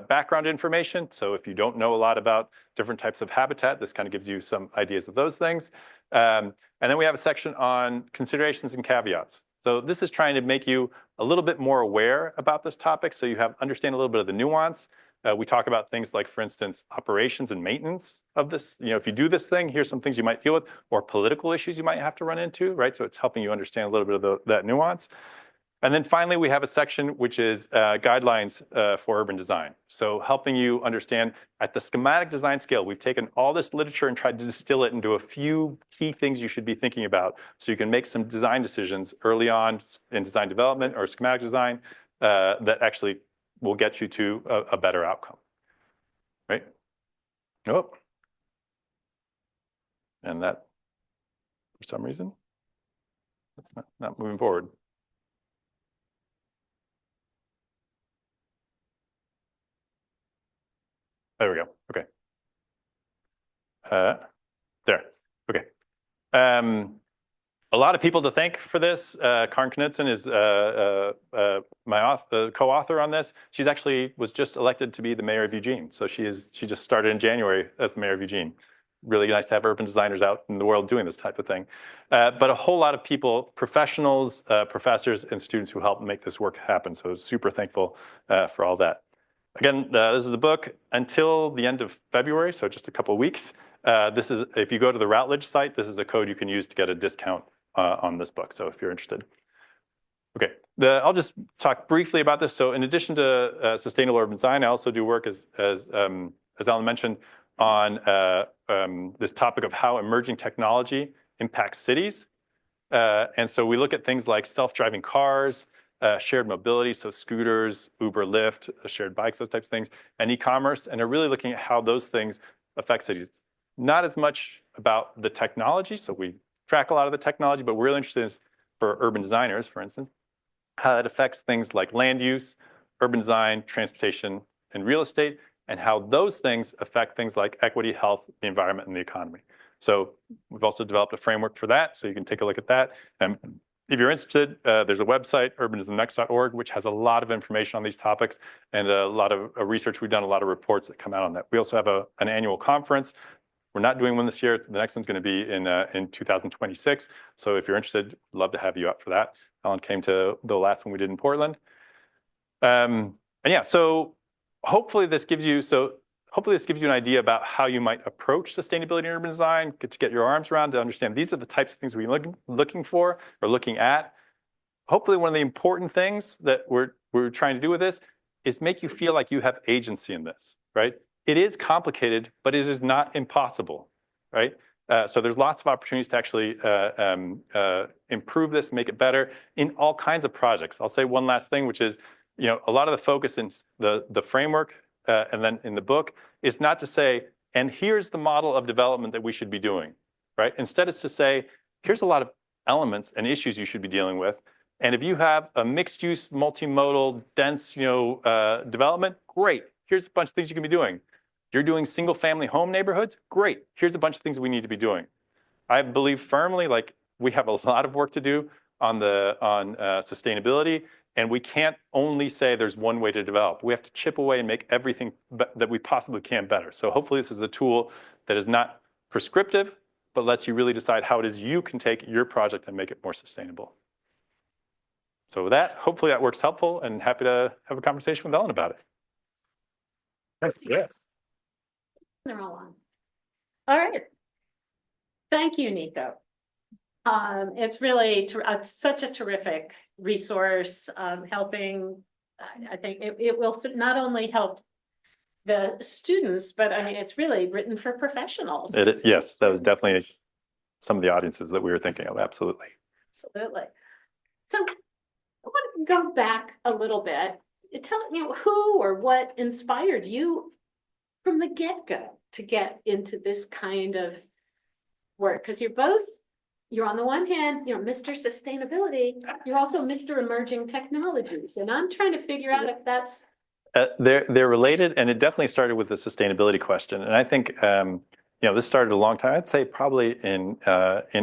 background information. So if you don't know a lot about different types of habitat, this kind of gives you some ideas of those things. And then we have a section on considerations and caveats. So this is trying to make you a little bit more aware about this topic, so you understand a little bit of the nuance. We talk about things like, for instance, operations and maintenance of this. If you do this thing, here's some things you might deal with, or political issues you might have to run into, right? So it's helping you understand a little bit of that nuance. And then finally, we have a section which is guidelines for urban design. So helping you understand at the schematic design scale, we've taken all this literature and tried to distill it into a few key things you should be thinking about, so you can make some design decisions early on in design development or schematic design that actually will get you to a better outcome, right? Nope. And that, for some reason, it's not moving forward. There we go. Okay. There. Okay. A lot of people to thank for this. Karin Knudsen is my co-author on this. She's actually was just elected to be the mayor of Eugene. So she just started in January as the mayor of Eugene. Really nice to have urban designers out in the world doing this type of thing. But a whole lot of people, professionals, professors, and students who helped make this work happen. So super thankful for all that. Again, this is the book until the end of February, so just a couple of weeks. This is, if you go to the Routledge site, this is a code you can use to get a discount on this book, so if you're interested. Okay, I'll just talk briefly about this. So in addition to sustainable urban design, I also do work, as Alan mentioned, on this topic of how emerging technology impacts cities. And so we look at things like self-driving cars, shared mobility, so scooters, Uber, Lyft, shared bikes, those types of things, and e-commerce, and are really looking at how those things affect cities. Not as much about the technology, so we track a lot of the technology, but we're really interested in, for urban designers, for instance, how it affects things like land use, urban design, transportation, and real estate, and how those things affect things like equity, health, the environment, and the economy. So we've also developed a framework for that, so you can take a look at that. And if you're interested, there's a website, urbanismnext.org, which has a lot of information on these topics and a lot of research. We've done a lot of reports that come out on that. We also have an annual conference. We're not doing one this year. The next one's going to be in 2026. So if you're interested, I'd love to have you out for that. Alan came to the last one we did in Portland. And yeah, so hopefully this gives you an idea about how you might approach sustainability in urban design, to get your arms around, to understand these are the types of things we're looking for or looking at. hopefully one of the important things that we're trying to do with this is make you feel like you have agency in this, right? It is complicated, but it is not impossible, right? So there's lots of opportunities to actually improve this, make it better in all kinds of projects. I'll say one last thing, which is, a lot of the focus in the framework and then in the book is not to say, and here's the model of development that we should be doing, right? Instead, it's to say, here's a lot of elements and issues you should be dealing with. And if you have a mixed-use, multimodal, dense, development, great. Here's a bunch of things you can be doing. You're doing single-family home neighborhoods, great. Here's a bunch of things we need to be doing. I believe firmly, like we have a lot of work to do on sustainability, and we can't only say there's one way to develop. We have to chip away and make everything that we possibly can better. So hopefully, this is a tool that is not prescriptive, but lets you really decide how it is you can take your project and make it more sustainable. So with that, hopefully that works helpful, and happy to have a conversation with Ellen about it. Thanks. Yes. They're all on. All right. Thank you, Nico. It's really such a terrific resource, helping. I think it will not only help the students, but I mean, it's really written for professionals. It is, yes, that was definitely some of the audiences that we were thinking of. Absolutely. Absolutely. So I want to go back a little bit. Tell who or what inspired you from the get-go to get into this kind of work, because you're on the one hand, Mr. Sustainability, you're also Mr. Emerging Technologies, and I'm trying to figure out if that's they're related, and it definitely started with the sustainability question. And I think this started a long time. I'd say probably in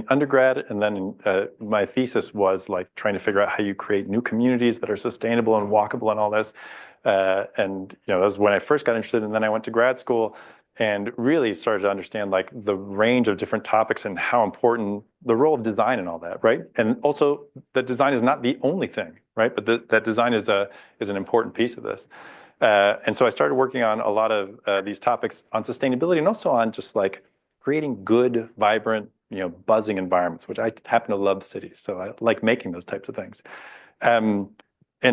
undergrad, and then my thesis was like trying to figure out how you create new communities that are sustainable and walkable and all this. And that was when I first got interested, and then I went to grad school and really started to understand like the range of different topics and how important the role of design and all that, right? And also that design is not the only thing, right? But that design is an important piece of this. And so I started working on a lot of these topics on sustainability, and also on just like creating good, vibrant, buzzing environments, which I happen to love cities. So I like making those types of things. And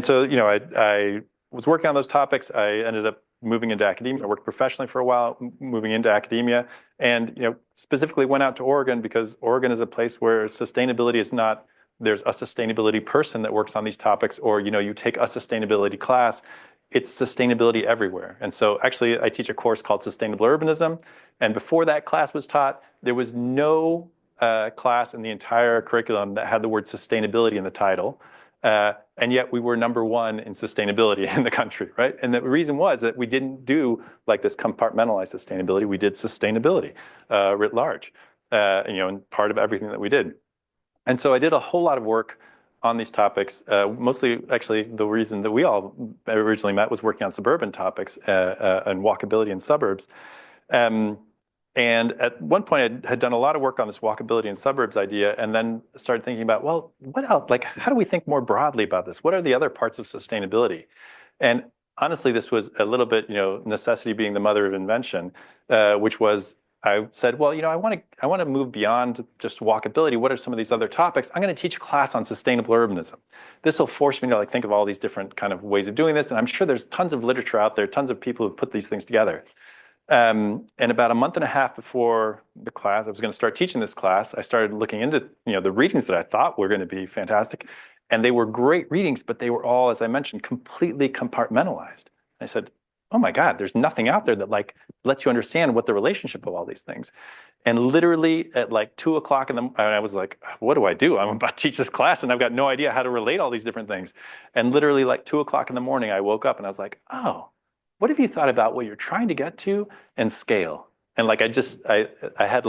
so, I was working on those topics. I ended up moving into academia. I worked professionally for a while, moving into academia, and specifically went out to Oregon because Oregon is a place where sustainability is not, there's a sustainability person that works on these topics, or you take a sustainability class. It's sustainability everywhere. And so actually I teach a course called Sustainable Urbanism. And before that class was taught, there was no class in the entire curriculum that had the word sustainability in the title. And yet we were #1 in sustainability in the country, right? And the reason was that we didn't do like this compartmentalized sustainability. We did sustainability writ large, and part of everything that we did. And so I did a whole lot of work on these topics. Mostly, actually, the reason that we all originally met was working on suburban topics and walkability in suburbs. And at one point, I had done a lot of work on this walkability in suburbs idea, and then started thinking about, well, what else? Like, how do we think more broadly about this? What are the other parts of sustainability? And honestly, this was a little bit, necessity being the mother of invention, which was, I said, well, I want to move beyond just walkability. What are some of these other topics? I'm going to teach a class on sustainable urbanism. This will force me to think of all these different kind of ways of doing this. And I'm sure there's tons of literature out there, tons of people who put these things together. And about a month and a half before the class, I was going to start teaching this class, I started looking into the readings that I thought were going to be fantastic. And they were great readings, but they were all, as I mentioned, completely compartmentalized. I said, oh my God, there's nothing out there that lets you understand what the relationship of all these things. And literally at 2 o'clock in the morning, I was like, what do I do? I'm about to teach this class and I've got no idea how to relate all these different things. And literally 2 o'clock in the morning, I woke up and I was like, oh, what have you thought about what you're trying to get to and scale? And I had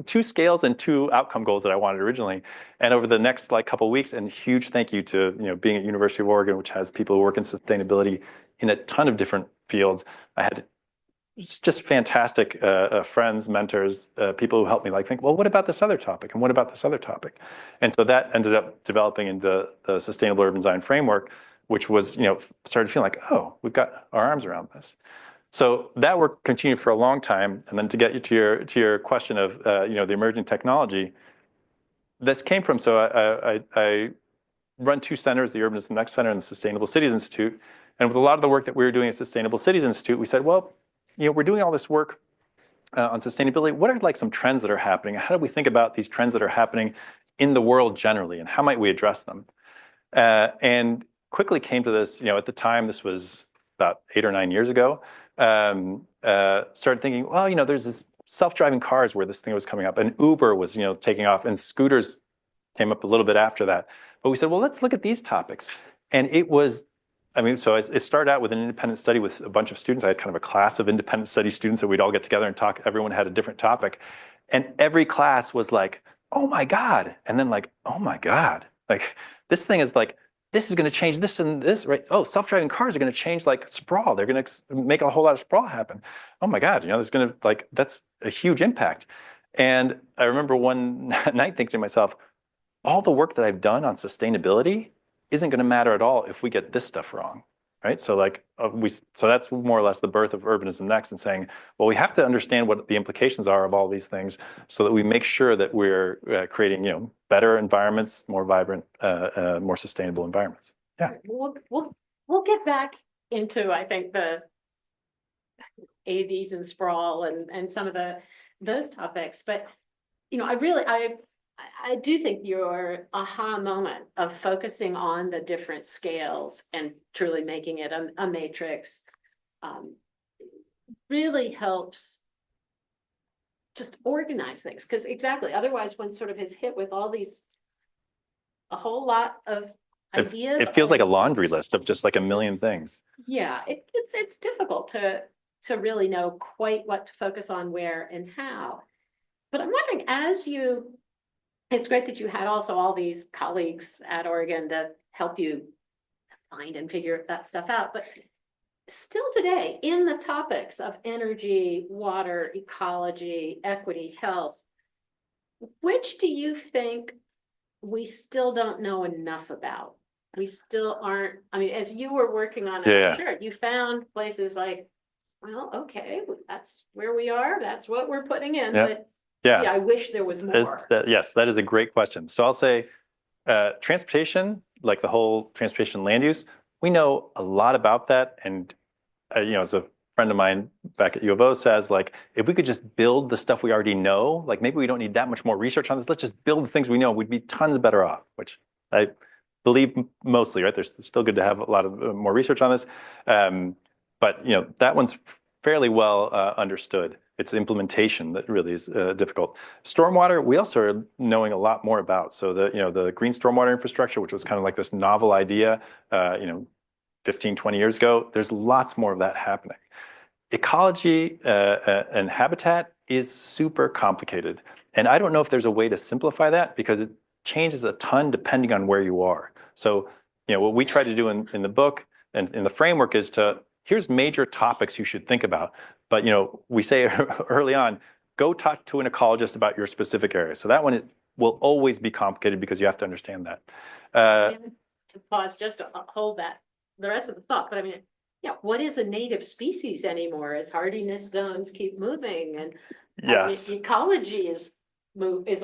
two scales and 2 outcome goals that I wanted originally. And over the next couple of weeks, and huge thank you to being at University of Oregon, which has people who work in sustainability in a ton of different fields. I had just fantastic friends, mentors, people who helped me think, well, what about this other topic? And what about this other topic? And so that ended up developing into the Sustainable Urban Design Framework, which was, started feeling like, oh, we've got our arms around this. So that work continued for a long time. And then to get you to your question of, the emerging technology, this came from, so I run two centers, the Urbanism Next Center and the Sustainable Cities Institute. And with a lot of the work that we were doing at Sustainable Cities Institute, we said, well, we're doing all this work on sustainability. What are like some trends that are happening? How do we think about these trends that are happening in the world generally, and how might we address them? And quickly came to this, at the time, this was about 8 or 9 years ago, started thinking, well, there's this self-driving cars where this thing was coming up, and Uber was, taking off, and scooters came up a little bit after that. But we said, well, let's look at these topics. And it was, so it started out with an independent study with a bunch of students. I had kind of a class of independent study students that we'd all get together and talk. Everyone had a different topic. And every class was like, oh my God. And then like, oh my God. Like, this thing is like, this is going to change this and this, right? Oh, self-driving cars are going to change like sprawl. They're going to make a whole lot of sprawl happen. Oh my God, there's going to like, that's a huge impact. And I remember one night thinking to myself, all the work that I've done on sustainability isn't going to matter at all if we get this stuff wrong, right? So like so that's more or less the birth of Urbanism Next, and saying, well, we have to understand what the implications are of all these things, so that we make sure that we're creating, better environments, more vibrant, more sustainable environments. Yeah. We'll get back into, I think, the AVs and sprawl and some of those topics, but I do think your aha moment of focusing on the different scales and truly making it a matrix really helps just organize things. Because exactly, otherwise one sort of is hit with all these, a whole lot of ideas. It feels like a laundry list of just like a million things. Yeah, it's difficult to really know quite what to focus on, where and how. But I'm wondering, it's great that you had also all these colleagues at Oregon to help you find and figure that stuff out. But still today, in the topics of energy, water, ecology, equity, health, which do you think we still don't know enough about? We still aren't, as you were working on it, sure, you found places like, well, okay, that's where we are, that's what we're putting in, but I wish there was more. Yes, that is a great question. So I'll say transportation, like the whole transportation land use, we know a lot about that. And, as a friend of mine back at U of O says, like, if we could just build the stuff we already know, like maybe we don't need that much more research on this. Let's just build the things we know. We'd be tons better off, which I believe mostly, right? There's still good to have a lot of more research on this. But, that one's fairly well understood. It's the implementation that really is difficult. Stormwater, we also are knowing a lot more about. So the green stormwater infrastructure, which was kind of like this novel idea, 15, 20 years ago, there's lots more of that happening. Ecology and habitat is super complicated. And I don't know if there's a way to simplify that, because it changes a ton depending on where you are. So, what we try to do in the book and in the framework is here's major topics you should think about. But, we say early on, go talk to an ecologist about your specific area. So that one will always be complicated, because you have to understand that. To pause just to hold the rest of the thought, but what is a native species anymore as hardiness zones keep moving, and ecology is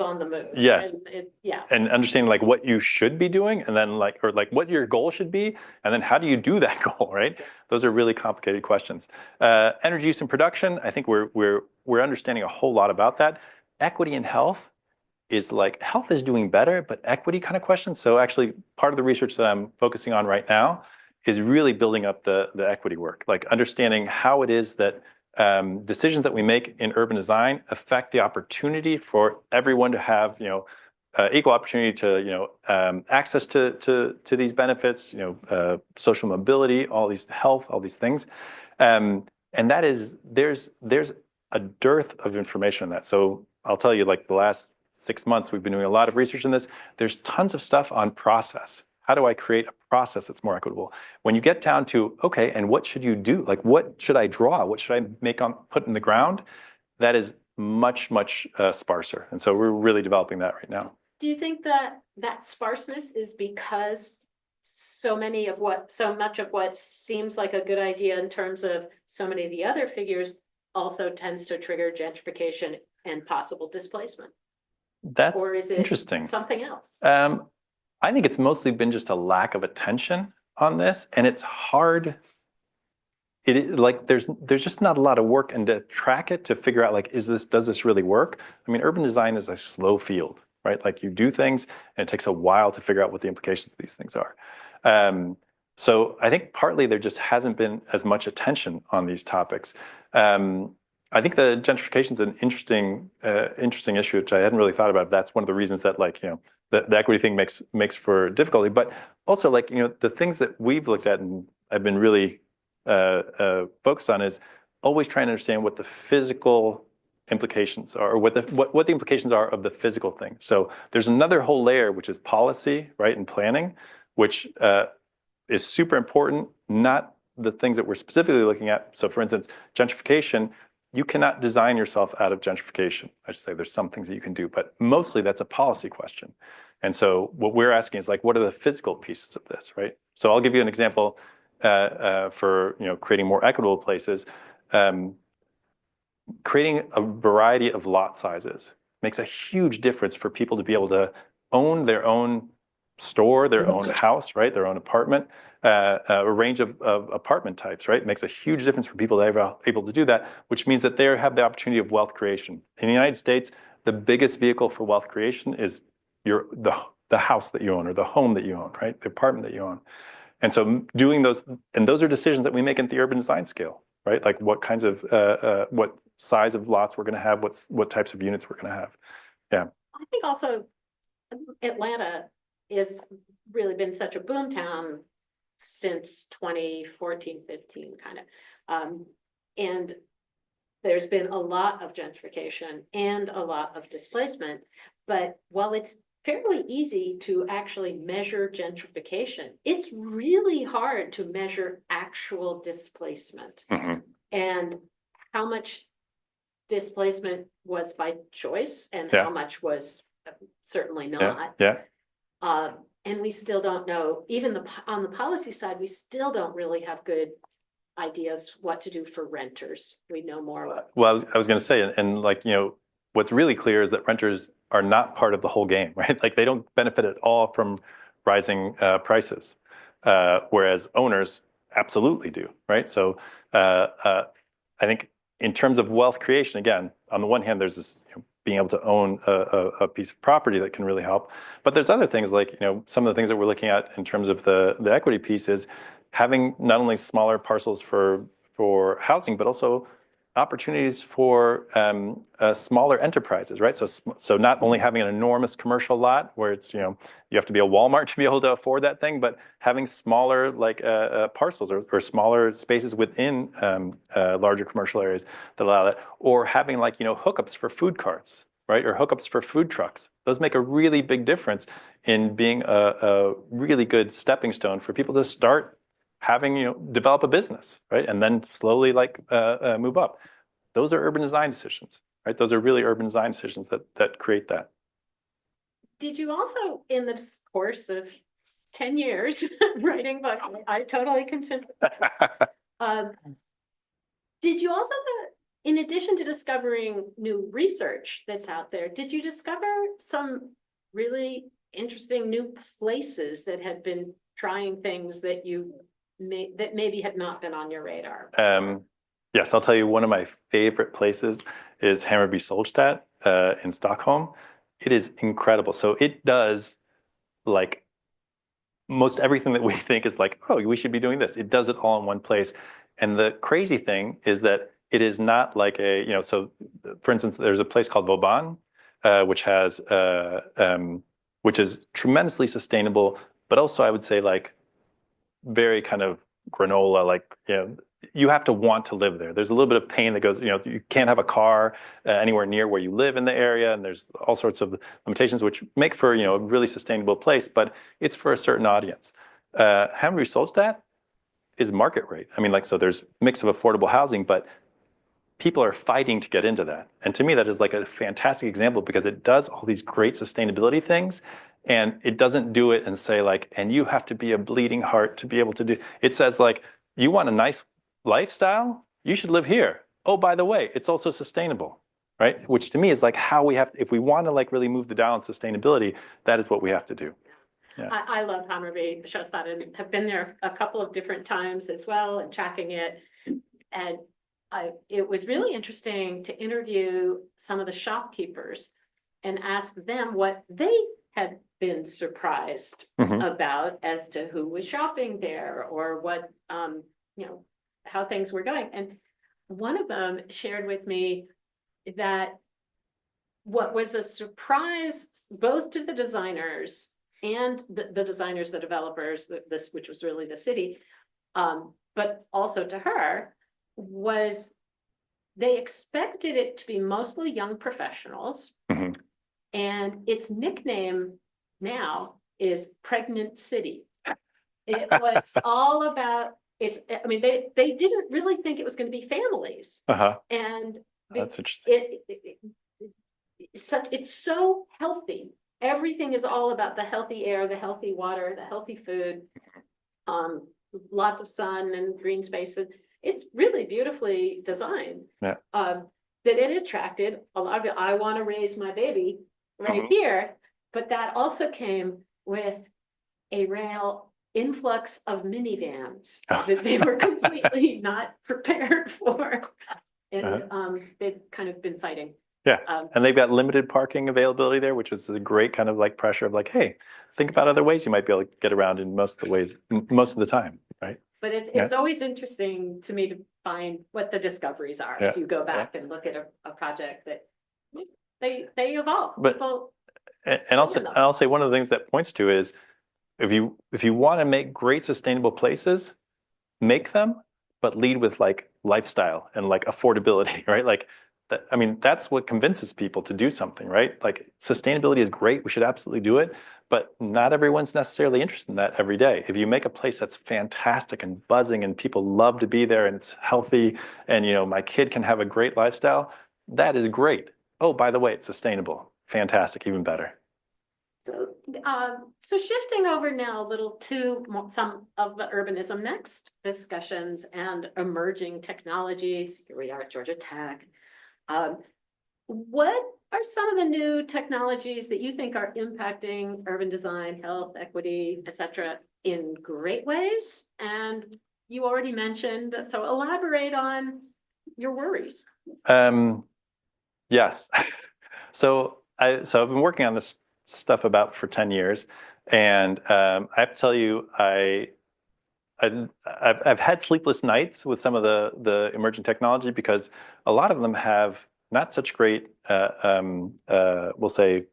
on the move. Yes. And and understanding like what you should be doing, and then or what your goal should be, and then how do you do that goal, right? Those are really complicated questions. Energy use and production, I think we're understanding a whole lot about that. Equity and health is health is doing better, but equity kind of questions. So actually part of the research that I'm focusing on right now is really building up the equity work, like understanding how it is that decisions that we make in urban design affect the opportunity for everyone to have, equal opportunity to, access to these benefits, social mobility, all these health, all these things. And that is, there's a dearth of information on that. So I'll tell you, the last 6 months, we've been doing a lot of research in this. There's tons of stuff on process. How do I create a process that's more equitable? When you get down to, okay, and what should you do? What should I draw? What should I put in the ground? That is much, much sparser. And so we're really developing that right now. Do you think that sparseness is because so much of what seems like a good idea in terms of so many of the other figures also tends to trigger gentrification and possible displacement? That's Or is it interesting. something else? I think it's mostly been just a lack of attention on this, and it's hard. It is like there's just not a lot of work and to track it to figure out like does this really work? I mean, urban design is a slow field, right? Like you do things and it takes a while to figure out what the implications of these things are. So I think partly there just hasn't been as much attention on these topics. I think the gentrification is an interesting issue, which I hadn't really thought about. That's one of the reasons that the equity thing makes for difficulty. But also the things that we've looked at and I've been really focused on is always trying to understand what the physical implications are, or what the implications are of the physical thing. So there's another whole layer, which is policy, right, and planning, which is super important, not the things that we're specifically looking at. So for instance, gentrification, you cannot design yourself out of gentrification. I should say there's some things that you can do, but mostly that's a policy question. And so what we're asking is what are the physical pieces of this, right? So I'll give you an example for creating more equitable places. Creating a variety of lot sizes makes a huge difference for people to be able to own their own store, their own house, right? Their own apartment, a range of apartment types, right? It makes a huge difference for people that are able to do that, which means that they have the opportunity of wealth creation. In the United States, the biggest vehicle for wealth creation is the house that you own or the home that you own, right? The apartment that you own. And so doing those, and those are decisions that we make at the urban design scale, right? Like what kinds of, what size of lots we're going to have, what types of units we're going to have. Yeah. I think also Atlanta has really been such a boom town since 2014, 15 kind of. And there's been a lot of gentrification and a lot of displacement. But while it's fairly easy to actually measure gentrification, it's really hard to measure actual displacement. Mm-hmm. And how much displacement was by choice and Yeah. how much was certainly not. Yeah. And we still don't know, even on the policy side, we still don't really have good ideas what to do for renters. We know more. Well, I was going to say, and what's really clear is that renters are not part of the whole game, right? Like they don't benefit at all from rising prices, whereas owners absolutely do, right? So I think in terms of wealth creation, again, on the one hand, there's this being able to own a piece of property that can really help, but there's other things like some of the things that we're looking at in terms of the equity piece is having not only smaller parcels for housing, but also opportunities for smaller enterprises, right? So not only having an enormous commercial lot where it's you have to be a Walmart to be able to afford that thing, but having smaller parcels or smaller spaces within larger commercial areas that allow that, or having hookups for food carts, right, or hookups for food trucks. Those make a really big difference in being a really good stepping stone for people to start having develop a business, right, and then slowly move up. Those are urban design decisions, right? Those are really urban design decisions that create that. Did you also, in the course of 10 years writing books, I totally consider. Did you also, in addition to discovering new research that's out there, did you discover some really interesting new places that had been trying things that that maybe had not been on your radar? Yes, I'll tell you one of my favorite places is Hammarby Solstad in Stockholm. It is incredible. So it does most everything that we think is oh, we should be doing this. It does it all in one place. And the crazy thing is that it is not like so for instance, there's a place called Vauban, which has, which is tremendously sustainable, but also I would say very kind of granola, you have to want to live there. There's a little bit of pain that goes, you can't have a car anywhere near where you live in the area, and there's all sorts of limitations which make for a really sustainable place, but it's for a certain audience. Hammarby Solstad is market rate. I mean, so there's mix of affordable housing, but people are fighting to get into that. And to me, that is a fantastic example because it does all these great sustainability things. And it doesn't do it and say and you have to be a bleeding heart to be able to do. It says you want a nice lifestyle? You should live here. Oh, by the way, it's also sustainable. right? Which to me is like how we have, if we want to like really move the dial on sustainability, that is what we have to do. Yeah. I love Hammarby Sjöstad and have been there a couple of different times as well and tracking it. And it was really interesting to interview some of the shopkeepers and ask them what they had been surprised about as to who was shopping there or what, how things were going. And one of them shared with me that what was a surprise both to the designers and the designers, the developers, this, which was really the city, but also to her, was they expected it to be mostly young professionals. And its nickname now is Pregnant City. It was all about, I mean, they didn't really think it was going to be families. And that's interesting. It's so healthy. Everything is all about the healthy air, the healthy water, the healthy food, lots of sun and green space. It's really beautifully designed. Yeah. That it attracted a lot of it. I want to raise my baby right here, but that also came with a real influx of minivans that they were completely not prepared for, and they've kind of been fighting. Yeah, and they've got limited parking availability there, which is a great kind of like pressure of like, hey, think about other ways you might be able to get around in most of the ways, most of the time, right? But it's always interesting to me to find what the discoveries are as you go back and look at a project that they evolve. But people, and I'll say one of the things that points to is if you want to make great sustainable places, make them, but lead with like lifestyle and like affordability, right? Like I mean, that's what convinces people to do something, right? Like sustainability is great. We should absolutely do it, but not everyone's necessarily interested in that every day. If you make a place that's fantastic and buzzing and people love to be there and it's healthy and, my kid can have a great lifestyle, that is great. Oh, by the way, it's sustainable. Fantastic, even better. So shifting over now a little to some of the Urbanism Next discussions and emerging technologies. Here we are at Georgia Tech. What are some of the new technologies that you think are impacting urban design, health, equity, et cetera, in great ways? And you already mentioned, so elaborate on your worries. Yes. So I've been working on this stuff for 10 years. And I have to tell you, I've had sleepless nights with some of the emerging technology because a lot of them have not such great, we'll say,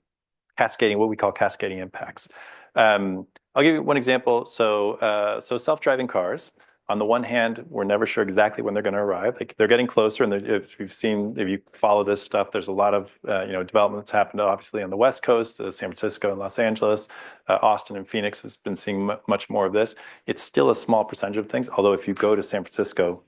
what we call cascading impacts. I'll give you one example. So self-driving cars. On the one hand, we're never sure exactly when they're going to arrive. They're getting closer, and if you follow this stuff, there's a lot of development that's happened obviously on the West Coast, San Francisco and Los Angeles, Austin and Phoenix has been seeing much more of this. It's still a small percentage of things, although if you go to San Francisco,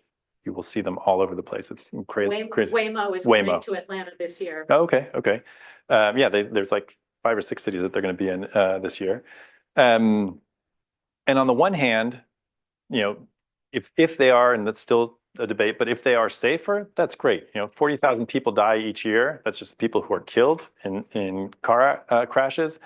you will see them all over the place. It's crazy. Waymo is coming to Atlanta this year. Oh, okay. There's like 5 or 6 cities that they're going to be in this year. And on the one hand, if they are, and that's still a debate, but if they are safer, that's great. 40,000 people die each year. That's just people who are killed in car crashes.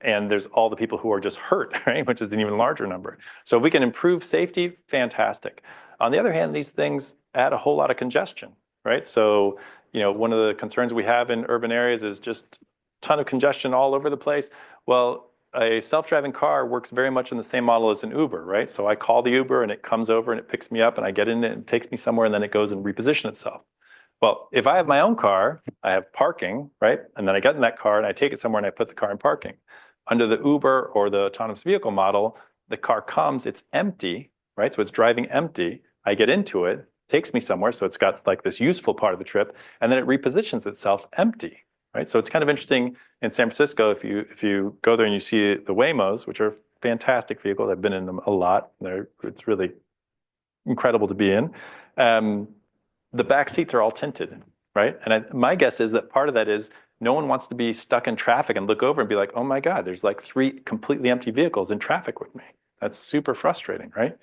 And there's all the people who are just hurt, right? Which is an even larger number. So if we can improve safety, fantastic. On the other hand, these things add a whole lot of congestion, right? So, one of the concerns we have in urban areas is just a ton of congestion all over the place. Well, a self-driving car works very much in the same model as an Uber, right? So I call the Uber and it comes over and it picks me up and I get in it and it takes me somewhere and then it goes and repositions itself. Well, if I have my own car, I have parking, right? And then I get in that car and I take it somewhere and I put the car in parking. Under the Uber or the autonomous vehicle model, the car comes, it's empty, right? So it's driving empty. I get into it, takes me somewhere. So it's got like this useful part of the trip and then it repositions itself empty. Right? So it's kind of interesting in San Francisco, if you go there and you see the Waymos, which are fantastic vehicles. I've been in them a lot. It's really incredible to be in. The back seats are all tinted, right? And my guess is that part of that is no one wants to be stuck in traffic and look over and be like, oh my God, there's like 3 completely empty vehicles in traffic with me. That's super frustrating, right?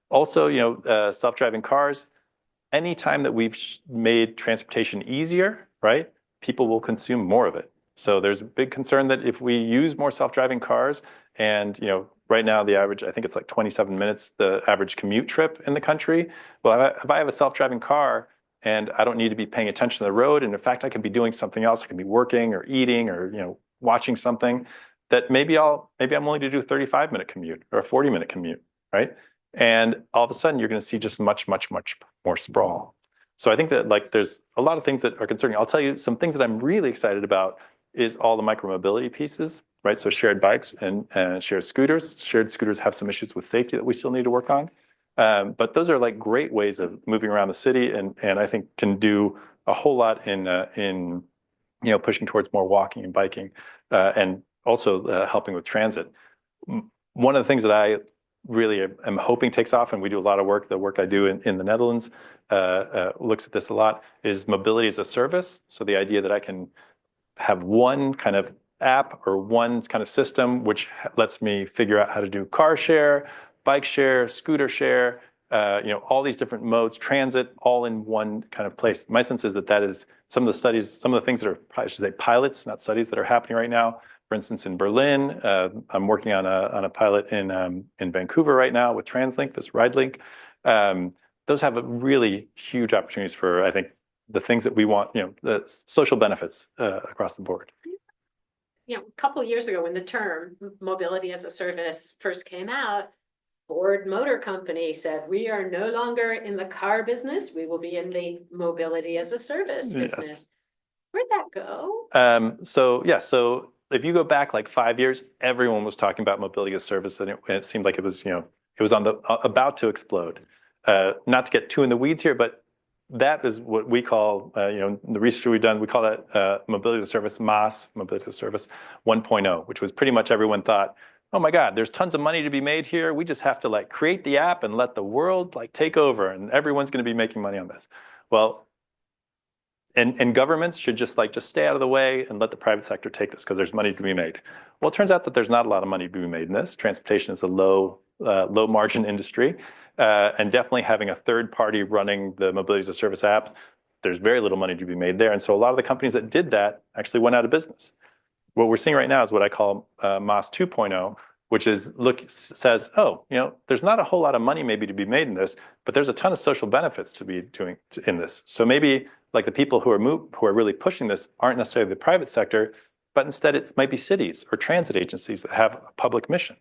Also, self-driving cars. anytime that we've made transportation easier, right, people will consume more of it. So there's a big concern that if we use more self-driving cars, and right now the average, I think it's like 27 minutes, the average commute trip in the country. Well, if I have a self-driving car and I don't need to be paying attention to the road, and in fact I can be doing something else, I can be working or eating or watching something, that maybe I'm willing to do a 35-minute commute or a 40-minute commute, right? And all of a sudden you're going to see just much, much, much more sprawl. So I think that there's a lot of things that are concerning. I'll tell you some things that I'm really excited about is all the micromobility pieces, right? So shared bikes and shared scooters. Shared scooters have some issues with safety that we still need to work on. But those are great ways of moving around the city, and I think can do a whole lot in pushing towards more walking and biking, and also helping with transit. One of the things that I really am hoping takes off, and we do a lot of work, the work I do in the Netherlands looks at this a lot, is mobility as a service. So the idea that I can have one kind of app or one kind of system which lets me figure out how to do car share, bike share, scooter share, all these different modes, transit, all in one kind of place. My sense is that is some of the studies, some of the things that are, I should say, pilots, not studies, that are happening right now. For instance, in Berlin, I'm working on a pilot in Vancouver right now with TransLink, this RideLink. Those have really huge opportunities for, I think, the things that we want, the social benefits across the board. A couple of years ago when the term mobility as a service first came out, Ford Motor Company said, we are no longer in the car business. We will be in the mobility as a service business. Yes. Where'd that go? So if you go back 5 years, everyone was talking about mobility as a service, and it seemed like it was, it was about to explode. Not to get too in the weeds here, but that is what we call, the research we've done, we call that mobility as a service, MaaS, mobility as a service 1.0, which was pretty much everyone thought, oh my God, there's tons of money to be made here. We just have to create the app and let the world take over, and everyone's going to be making money on this. Well, and governments should just stay out of the way and let the private sector take this because there's money to be made. Well, it turns out that there's not a lot of money to be made in this. Transportation is a low margin industry, and definitely having a third party running the mobility as a service apps, there's very little money to be made there. And so a lot of the companies that did that actually went out of business. What we're seeing right now is what I call MaaS 2.0, which says, there's not a whole lot of money maybe to be made in this, but there's a ton of social benefits to be doing in this. So maybe the people who are really pushing this aren't necessarily the private sector, but instead it might be cities or transit agencies that have a public mission.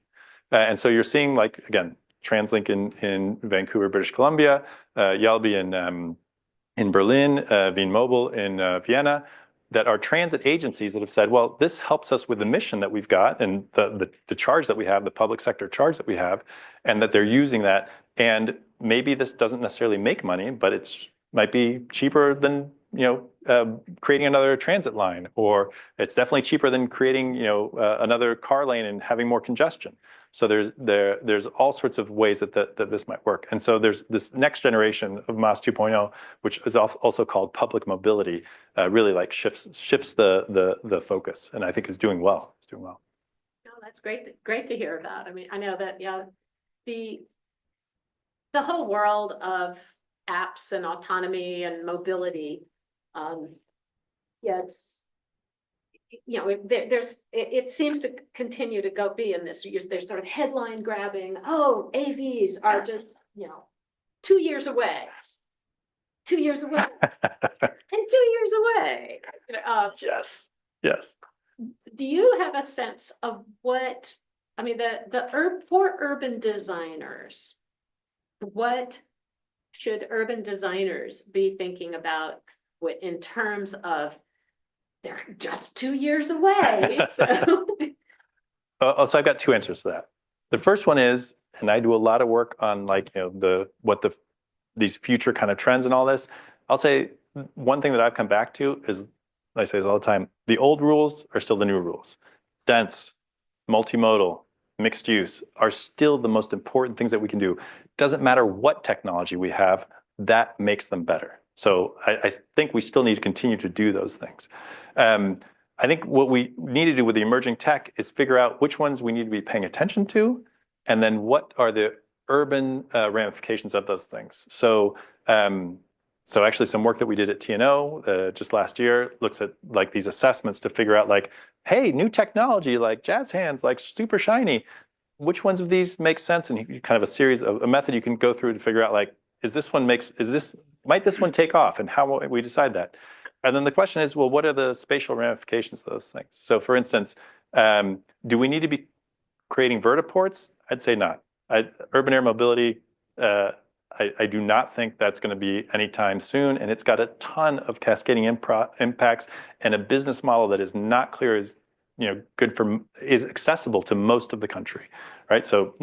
And so you're seeing, again, TransLink in Vancouver, British Columbia, Yelby in Berlin, Wien Mobile in Vienna, that are transit agencies that have said, well, this helps us with the mission that we've got and the charge that we have, the public sector charge that we have, and that they're using that. And maybe this doesn't necessarily make money, but it's might be cheaper than creating another transit line, or it's definitely cheaper than creating another car lane and having more congestion. So there's all sorts of ways that this might work. And so there's this next generation of MaaS 2.0, which is also called public mobility, really shifts the focus, and I think is doing well. It's doing well. No, that's great to hear about. I mean, I know that the whole world of apps and autonomy and mobility, it seems to continue to be in this. There's sort of headline grabbing. Oh, AVs are just 2 years away, 2 years away, and 2 years away. Yes. Do you have a sense of what for urban designers? What should urban designers be thinking about in terms of they're just 2 years away? So. So I've got two answers to that. The first one is, and I do a lot of work on these future kind of trends and all this. I'll say one thing that I've come back to is, I say this all the time, the old rules are still the new rules. Dense, multimodal, mixed use are still the most important things that we can do. Doesn't matter what technology we have, that makes them better. So I think we still need to continue to do those things. I think what we need to do with the emerging tech is figure out which ones we need to be paying attention to, and then what are the urban ramifications of those things. So So actually some work that we did at TNO just last year looks at like these assessments to figure out like, hey, new technology like jazz hands, like super shiny. Which ones of these make sense? And kind of a series of a method you can go through to figure out like, might this one take off, and how will we decide that? And then the question is, well, what are the spatial ramifications of those things? So for instance, do we need to be creating vertiports? I'd say not. Urban air mobility, I do not think that's going to be anytime soon, and it's got a ton of cascading impacts and a business model that is not clear is is accessible to most of the country, right? So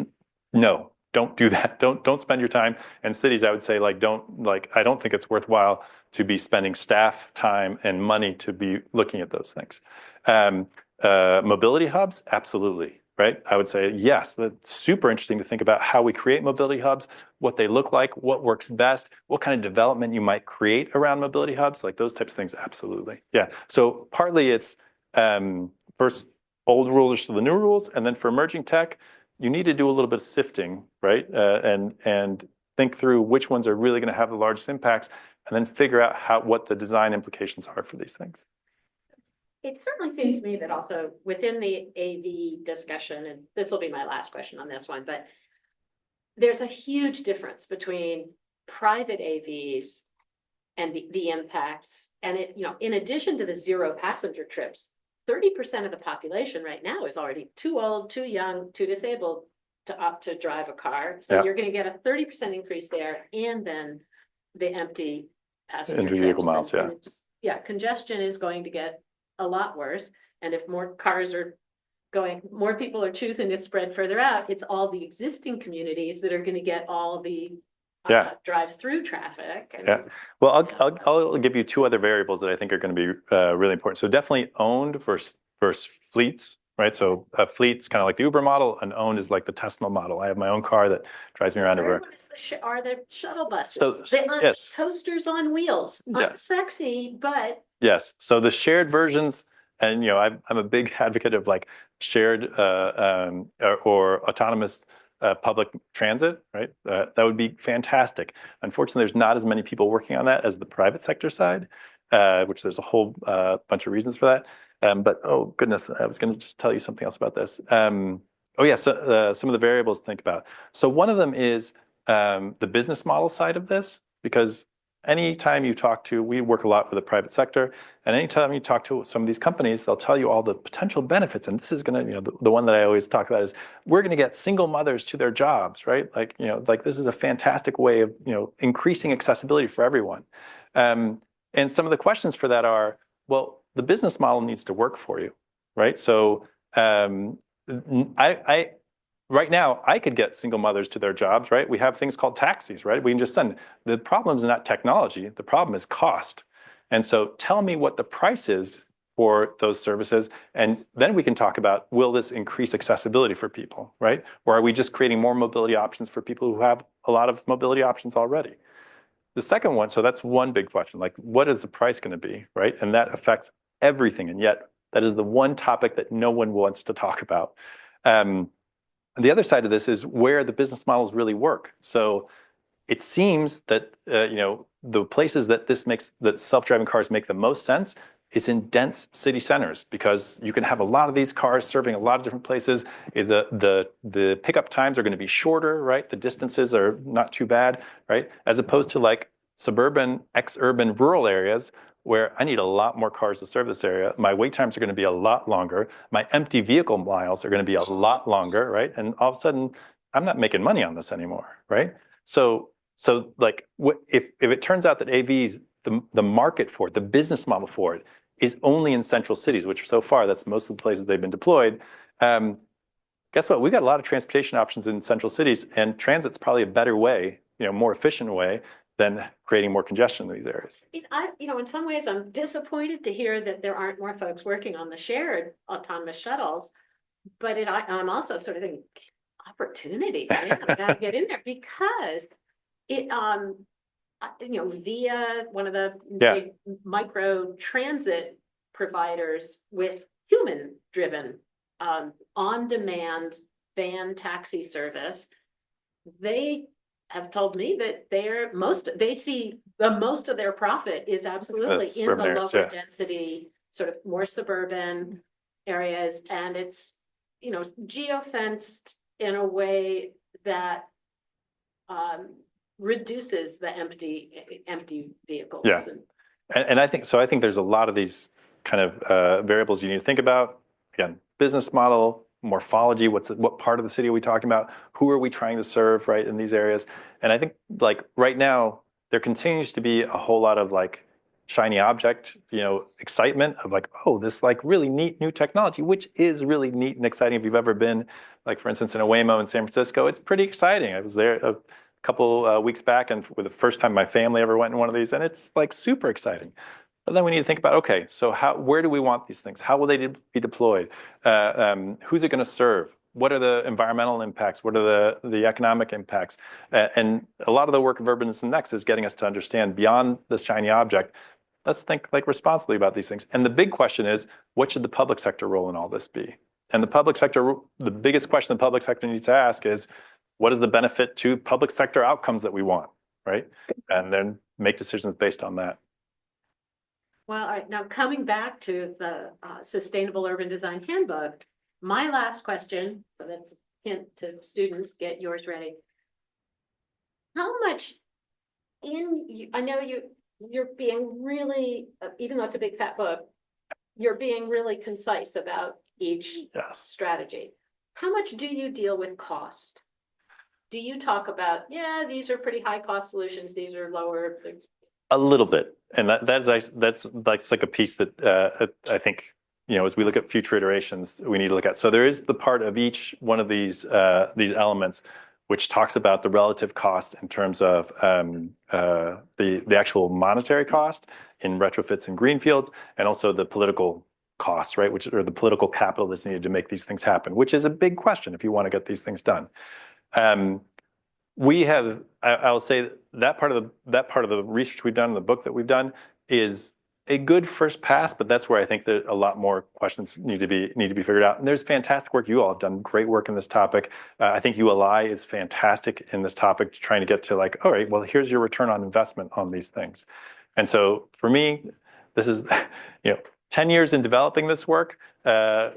no, don't do that. Don't spend your time. And cities, I would say, I don't think it's worthwhile to be spending staff time and money to be looking at those things. Mobility hubs, absolutely. Right? I would say, yes, that's super interesting to think about how we create mobility hubs, what they look like, what works best, what kind of development you might create around mobility hubs, like those types of things, absolutely. Yeah. So partly it's first old rules are to the new rules, and then for emerging tech, you need to do a little bit of sifting, right? And think through which ones are really going to have the largest impacts, and then figure out what the design implications are for these things. It certainly seems to me that also within the AV discussion, and this will be my last question on this one, but there's a huge difference between private AVs and the impacts. And in addition to the zero passenger trips, 30% of the population right now is already too old, too young, too disabled to opt to drive a car. So you're going to get a 30% increase there, and then the empty passenger vehicle trips. miles, congestion is going to get a lot worse. And if more cars are going, more people are choosing to spread further out, it's all the existing communities that are going to get all the drive-through traffic. Well, I'll give you two other variables that I think are going to be really important. So definitely owned versus fleets, right? So a fleet's kind of like the Uber model, and owned is like the Tesla model. I have my own car that drives me around everywhere. Are the shuttle buses? Yes. Toasters on wheels. Sexy, but yes. So the shared versions, and I'm a big advocate of like shared or autonomous public transit, right? That would be fantastic. Unfortunately, there's not as many people working on that as the private sector side, which there's a whole bunch of reasons for that. But oh goodness, I was going to just tell you something else about this. So some of the variables to think about. So one of them is the business model side of this, because anytime you talk to, we work a lot with the private sector, and anytime you talk to some of these companies, they'll tell you all the potential benefits. And this is going to, the one that I always talk about is we're going to get single mothers to their jobs, right? Like, this is a fantastic way of, increasing accessibility for everyone. And some of the questions for that are, well, the business model needs to work for you, right? So right now, I could get single mothers to their jobs, right? We have things called taxis, right? We can just send. The problem is not technology. The problem is cost. And so tell me what the price is for those services, and then we can talk about, will this increase accessibility for people, right? Or are we just creating more mobility options for people who have a lot of mobility options already? The second one, so that's one big question, like what is the price going to be, right? And that affects everything, and yet that is the one topic that no one wants to talk about. And the other side of this is where the business models really work. So it seems that the places that self-driving cars make the most sense is in dense city centers, because you can have a lot of these cars serving a lot of different places. The pickup times are going to be shorter, right? The distances are not too bad, right? As opposed to like suburban, ex-urban rural areas, where I need a lot more cars to serve this area. My wait times are going to be a lot longer. My empty vehicle miles are going to be a lot longer, right? And all of a sudden, I'm not making money on this anymore, right? So like, if it turns out that AVs, the market for it, the business model for it, is only in central cities, which so far that's most of the places they've been deployed. Guess what? We've got a lot of transportation options in central cities, and transit's probably a better way, more efficient way than creating more congestion in these areas. In some ways, I'm disappointed to hear that there aren't more folks working on the shared autonomous shuttles, but I'm also sort of thinking, opportunity, man, I gotta get in there, because it, via one of the big micro transit providers with human-driven, on-demand van taxi service, they have told me that they see the most of their profit is absolutely in the urban areas, lower yeah. density, sort of more suburban areas, and it's, you know, geofenced in a way that reduces the empty vehicles. Yeah. And I think there's a lot of these kind of variables you need to think about. Again, business model, morphology, what part of the city are we talking about? Who are we trying to serve, right, in these areas? And I think like right now, there continues to be a whole lot of like shiny object, you know, excitement of like, oh, this like really neat new technology, which is really neat and exciting. If you've ever been, like for instance, in Waymo in San Francisco, it's pretty exciting. I was there a couple weeks back, and for the first time my family ever went in one of these, and it's like super exciting. But then we need to think about, okay, so where do we want these things? How will they be deployed? Who's it going to serve? What are the environmental impacts? What are the economic impacts? And a lot of the work of Urbanism Next is getting us to understand beyond this shiny object. Let's think like responsibly about these things. And the big question is, what should the public sector role in all this be? And the biggest question the public sector needs to ask is, what is the benefit to public sector outcomes that we want, right? And then make decisions based on that. Well, all right, now coming back to the Sustainable Urban Design Handbook, my last question, so that's a hint to students, get yours ready. How much I know you're being really, even though it's a big fat book, you're being really concise about each strategy. How much do you deal with cost? Do you talk about, yeah, these are pretty high cost solutions, these are lower? A little bit, and that's like a piece that I think, you know, as we look at future iterations, we need to look at. So there is the part of each one of these elements which talks about the relative cost in terms of the actual monetary cost in retrofits and greenfields, and also the political costs, right? Which are the political capital that's needed to make these things happen, which is a big question if you want to get these things done. We have, I will say that part of the research we've done in the book that we've done is a good first pass, but that's where I think that a lot more questions need to be figured out. And there's fantastic work. You all have done great work in this topic. I think ULI is fantastic in this topic, trying to get to like, all right, well, here's your return on investment on these things. And so for me, this is, 10 years in developing this work. At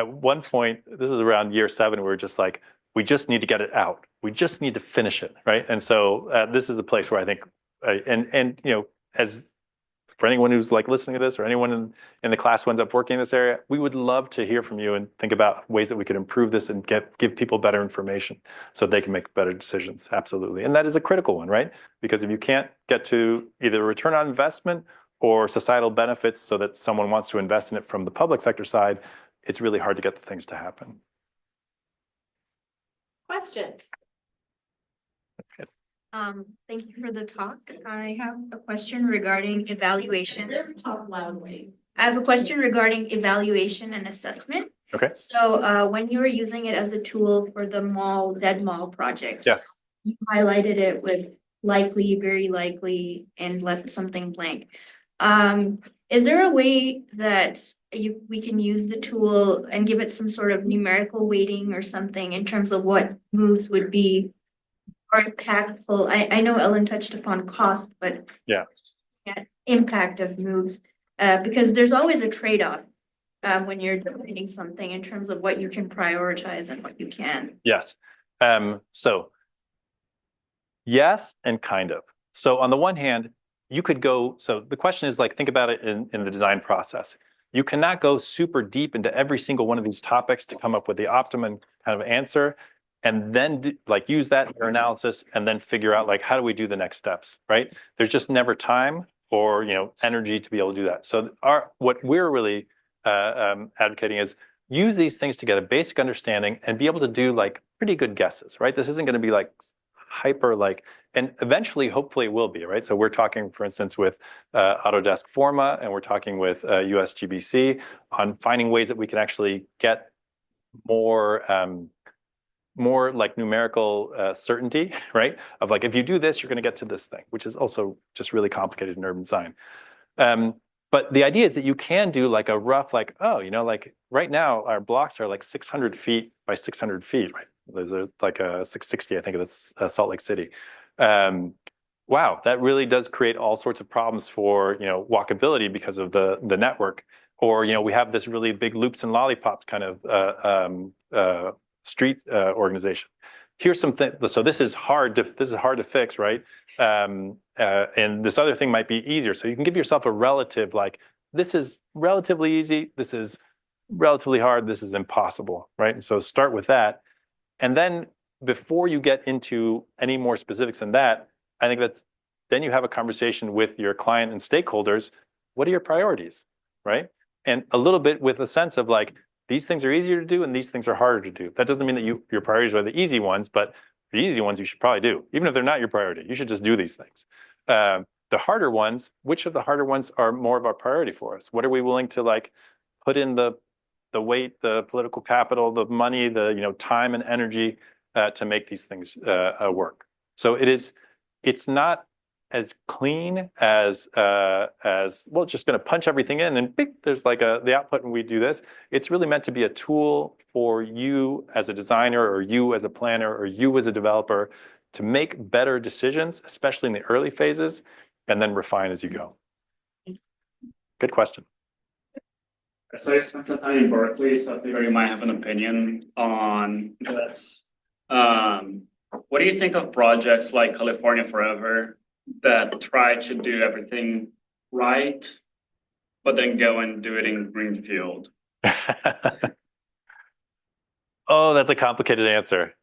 one point, this was around year 7, we were just like, we just need to get it out. We just need to finish it, right? And so this is a place where I think, as for anyone who's like listening to this, or anyone in the class who ends up working in this area, we would love to hear from you and think about ways that we could improve this and give people better information so they can make better decisions. Absolutely, and that is a critical one, right? Because if you can't get to either return on investment or societal benefits, so that someone wants to invest in it from the public sector side, it's really hard to get the things to happen. Questions? Thank you for the talk. I have a question regarding evaluation. Talk loudly. I have a question regarding evaluation and assessment. Okay. So when you were using it as a tool for the dead mall project, yes, you highlighted it with likely, very likely, and left something blank. Is there a way that we can use the tool and give it some sort of numerical weighting or something in terms of what moves would be more impactful? I know Ellen touched upon cost, but yeah, impact of moves, because there's always a trade-off when you're defining something in terms of what you can prioritize and what you can. Yes. So yes, and kind of. So on the one hand, you could go, so the question is like, think about it in the design process. You cannot go super deep into every single one of these topics to come up with the optimum kind of answer, and then use that in your analysis and then figure out like, how do we do the next steps, right? There's just never time or, energy to be able to do that. So what we're really advocating is use these things to get a basic understanding and be able to do like pretty good guesses, right? This isn't going to be like hyper and eventually, hopefully it will be, right? So we're talking, for instance, with Autodesk Forma, and we're talking with USGBC on finding ways that we can actually get more like numerical certainty, right? Of like, if you do this, you're going to get to this thing, which is also just really complicated in urban design. But the idea is that you can do like a rough, like right now our blocks are like 600 feet by 600 feet, right? There's like a 660, I think that's Salt Lake City. Wow, that really does create all sorts of problems for, walkability because of the network. Or, we have this really big loops and lollipops kind of street organization. Here's some things. So this is hard to fix, right? And this other thing might be easier. So you can give yourself a relative, like, this is relatively easy, this is relatively hard, this is impossible, right? And so start with that. And then before you get into any more specifics than that, I think then you have a conversation with your client and stakeholders. What are your priorities, right? And a little bit with a sense of like, these things are easier to do and these things are harder to do. That doesn't mean that your priorities are the easy ones, but the easy ones you should probably do. Even if they're not your priority, you should just do these things. The harder ones, which of the harder ones are more of a priority for us? What are we willing to like put in the weight, the political capital, the money, the time and energy to make these things work? So it's not as clean as well, just going to punch everything in and big, there's like the output and we do this. It's really meant to be a tool for you as a designer or you as a planner or you as a developer to make better decisions, especially in the early phases, and then refine as you go. Good question. So I spent some time in Berkeley, so I figure you might have an opinion on this. What do you think of projects like California Forever that try to do everything right, but then go and do it in greenfield? Oh, that's a complicated answer.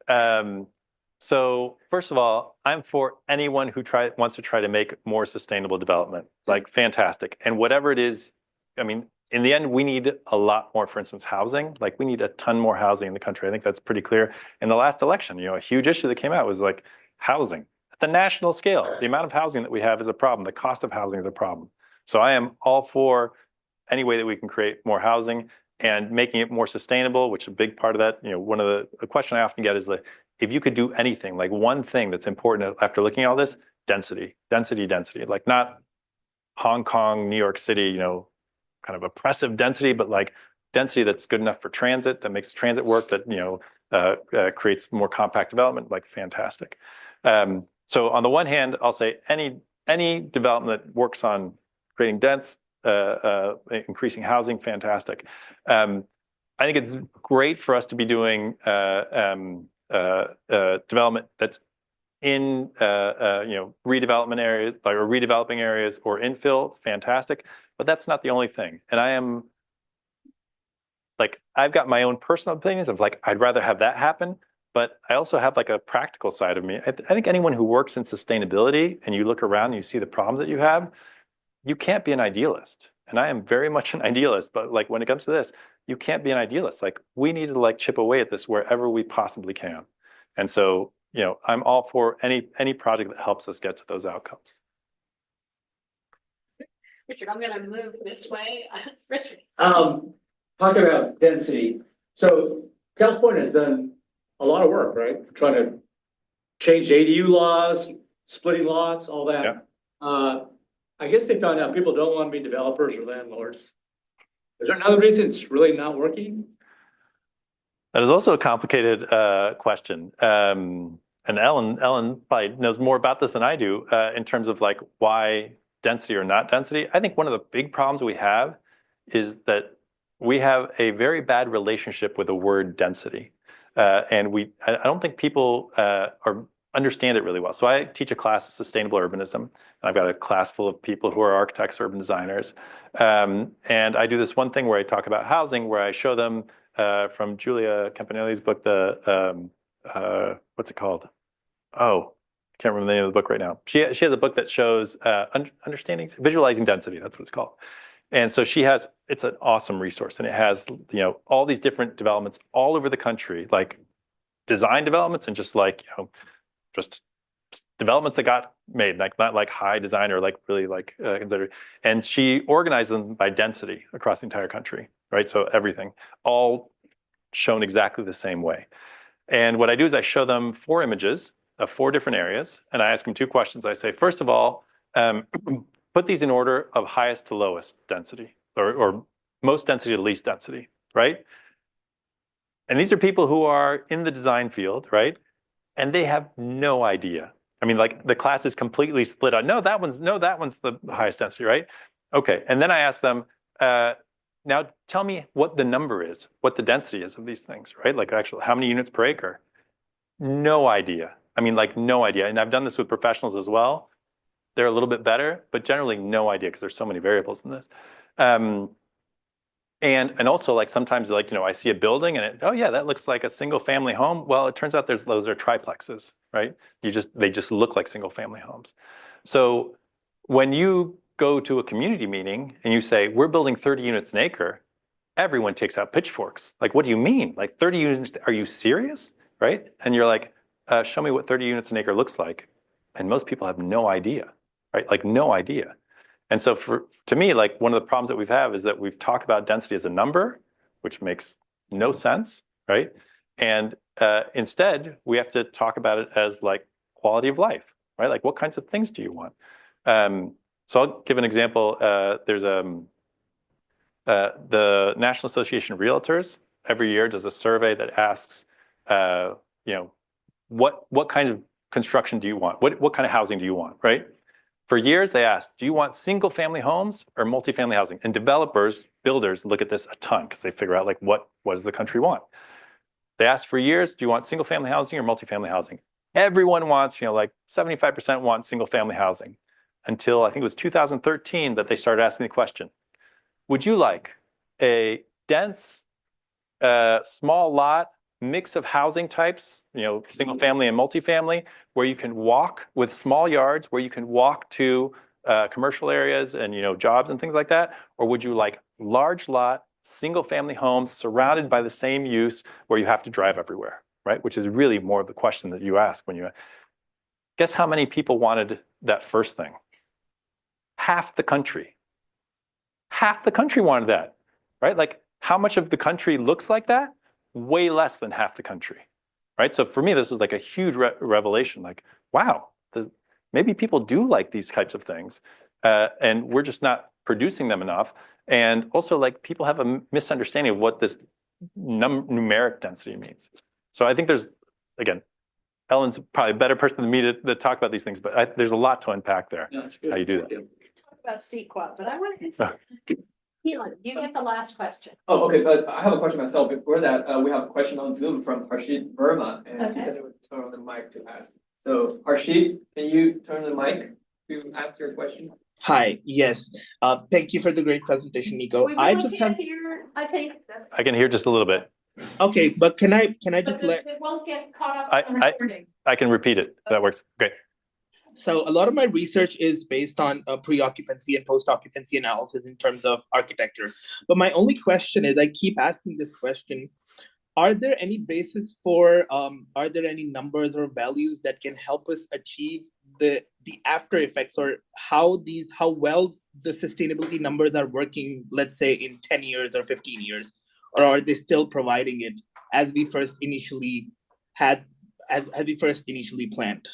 So first of all, I'm for anyone who wants to try to make more sustainable development, like fantastic. And whatever it is, I mean, in the end, we need a lot more, for instance, housing. Like we need a ton more housing in the country. I think that's pretty clear. In the last election, a huge issue that came out was like housing. At the national scale, the amount of housing that we have is a problem. The cost of housing is a problem. So I am all for any way that we can create more housing and making it more sustainable, which is a big part of that. One of the question I often get is like, if you could do anything, like one thing that's important after looking at all this, density, like not Hong Kong, New York City, kind of oppressive density, but like density that's good enough for transit, that makes transit work, that creates more compact development, like fantastic. So on the one hand, I'll say any development that works on creating dense, increasing housing, fantastic. I think it's great for us to be doing development that's in redevelopment areas, like or redeveloping areas or infill, fantastic. But that's not the only thing. And I am like, I've got my own personal opinions of like, I'd rather have that happen. But I also have like a practical side of me. I think anyone who works in sustainability and you look around and you see the problems that you have, you can't be an idealist. And I am very much an idealist, but like when it comes to this, you can't be an idealist. Like we need to like chip away at this wherever we possibly can. And so, I'm all for any project that helps us get to those outcomes. Richard, I'm going to move this way. Richard. Talking about density. So California has done a lot of work, right? Trying to change ADU laws, splitting lots, all that. Yeah. I guess they found out people don't want to be developers or landlords. Is there another reason it's really not working? That is also a complicated question. And Ellen probably knows more about this than I do in terms of like why density or not density. I think one of the big problems we have is that we have a very bad relationship with the word density. And I don't think people understand it really well. So I teach a class of sustainable urbanism, and I've got a class full of people who are architects, urban designers. And I do this one thing where I talk about housing, where I show them from Julia Campanelli's book, what's it called? Oh, I can't remember the name of the book right now. She has a book that shows visualizing density. That's what it's called. And so it's an awesome resource, and it has all these different developments all over the country, like design developments and just like just developments that got made, like not like high design or like really like considered. And she organized them by density across the entire country, right? So everything all shown exactly the same way. And what I do is I show them 4 images of 4 different areas, and I ask them 2 questions. I say, first of all, put these in order of highest to lowest density, or most density to least density, right? And these are people who are in the design field, right? And they have no idea. I mean, like the class is completely split on, no, that one's the highest density, right? Okay, and then I ask them, now tell me what the number is, what the density is of these things, right? Like actually, how many units per acre? No idea. I mean, like no idea. And I've done this with professionals as well. They're a little bit better, but generally no idea because there's so many variables in this. And also like sometimes like, you know, I see a building and oh yeah, that looks like a single family home. Well, it turns out those are triplexes, right? They just look like single family homes. So when you go to a community meeting and you say, we're building 30 units an acre, everyone takes out pitchforks. Like, what do you mean? Like 30 units, are you serious? Right? And you're like, show me what 30 units an acre looks like. And most people have no idea, right? Like no idea. And so to me, like one of the problems that we've had is that we've talked about density as a number, which makes no sense, right? And instead, we have to talk about it as like quality of life, right? Like what kinds of things do you want? So I'll give an example. There's the National Association of Realtors every year does a survey that asks, you know, what kind of construction do you want? What kind of housing do you want, right? For years, they asked, do you want single family homes or multifamily housing? And developers, builders look at this a ton because they figure out like, what does the country want? They asked for years, do you want single family housing or multifamily housing? Everyone wants, you know, like 75% want single family housing until I think it was 2013 that they started asking the question, would you like a dense, small lot, mix of housing types, you know, single family and multifamily, where you can walk with small yards, where you can walk to commercial areas and, you know, jobs and things like that? Or would you like large lot, single family homes surrounded by the same use where you have to drive everywhere, right? Which is really more of the question that you ask when you, guess how many people wanted that first thing? Half the country. Half the country wanted that, right? Like how much of the country looks like that? Way less than half the country, right? So for me, this was like a huge revelation. Like, wow, maybe people do like these types of things, and we're just not producing them enough. And also, like, people have a misunderstanding of what this numeric density means. So I think there's, again, Ellen's probably a better person than me to talk about these things, but there's a lot to unpack there. Yeah, that's good. How you do that. Talk about CQuad, but I want to. Keelan, you get the last question. Oh, okay, but I have a question myself. Before that, we have a question on Zoom from Harshit Verma, and he Okay. said he would turn on the mic to ask. So Harshit, can you turn on the mic to ask your question? Hi, yes. Thank you for the great presentation, Nico. We I really just can't have, hear, I think. I can hear just a little bit. okay, but can I But just let, it won't get caught up I- on the recording. I can repeat it. That works. Great. so a lot of my research is based on pre-occupancy and post-occupancy analysis in terms of architecture. But my only question is, I keep asking this question, are there any basis for, are there any numbers or values that can help us achieve the after effects, or how well the sustainability numbers are working, let's say in 10 years or 15 years, or are they still providing it as we first initially planned?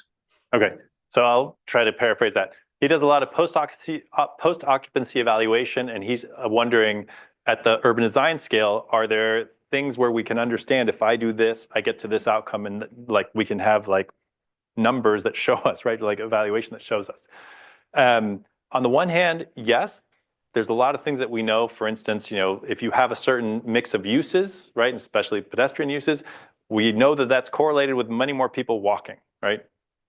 Okay, so I'll try to paraphrase that. He does a lot of post-occupancy evaluation, and he's wondering at the urban design scale, are there things where we can understand if I do this, I get to this outcome, and like we can have like numbers that show us, right? Like evaluation that shows us. On the one hand, yes, there's a lot of things that we know. For instance, you know, if you have a certain mix of uses, right, and especially pedestrian uses, we know that that's correlated with many more people walking, right?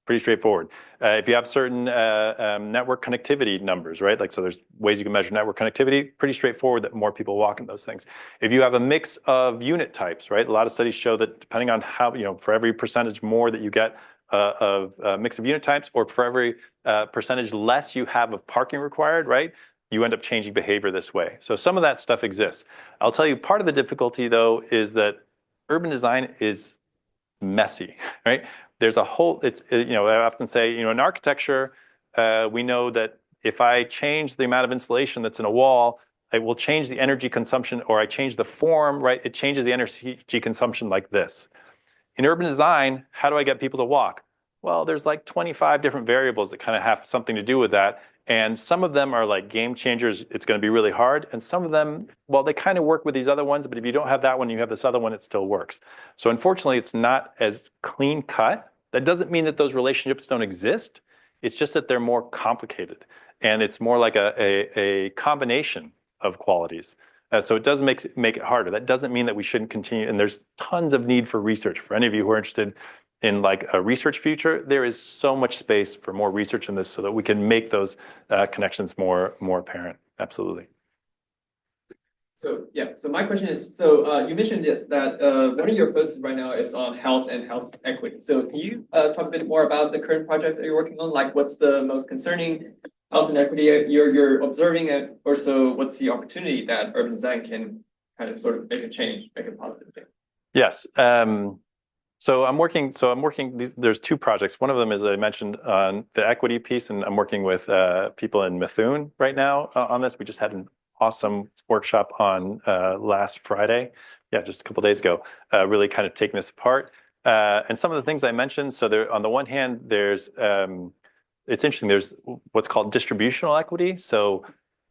Pretty straightforward. If you have certain network connectivity numbers, right? Like, so there's ways you can measure network connectivity, pretty straightforward that more people walk in those things. If you have a mix of unit types, right? A lot of studies show that depending on how, you know, for every percentage more that you get of a mix of unit types, or for every percentage less you have of parking required, right? You end up changing behavior this way. So some of that stuff exists. I'll tell you, part of the difficulty though is that urban design is messy, right? There's a whole, you know, I often say, you know, in architecture, we know that if I change the amount of insulation that's in a wall, it will change the energy consumption, or I change the form, right? It changes the energy consumption like this. In urban design, how do I get people to walk? Well, there's like 25 different variables that kind of have something to do with that. And some of them are like game changers. It's going to be really hard. And some of them, well, they kind of work with these other ones, but if you don't have that one, you have this other one, it still works. So unfortunately, it's not as clean cut. That doesn't mean that those relationships don't exist. It's just that they're more complicated. And it's more like a combination of qualities. So it does make it harder. That doesn't mean that we shouldn't continue. And there's tons of need for research. For any of you who are interested in like a research future, there is so much space for more research in this so that we can make those connections more apparent. Absolutely. So yeah, so my question is, so you mentioned that one of your focuses right now is on health and health equity. So can you talk a bit more about the current project that you're working on? Like what's the most concerning health and equity you're observing, and also what's the opportunity that urban design can kind of sort of make a change, make a positive change? Yes. So I'm working, there's two projects. One of them is I mentioned on the equity piece, and I'm working with people in Methuen right now on this. We just had an awesome workshop on last Friday. Yeah, just a couple days ago, really kind of taking this apart. And some of the things I mentioned, so there, on the one hand, there's, it's interesting, there's what's called distributional equity. So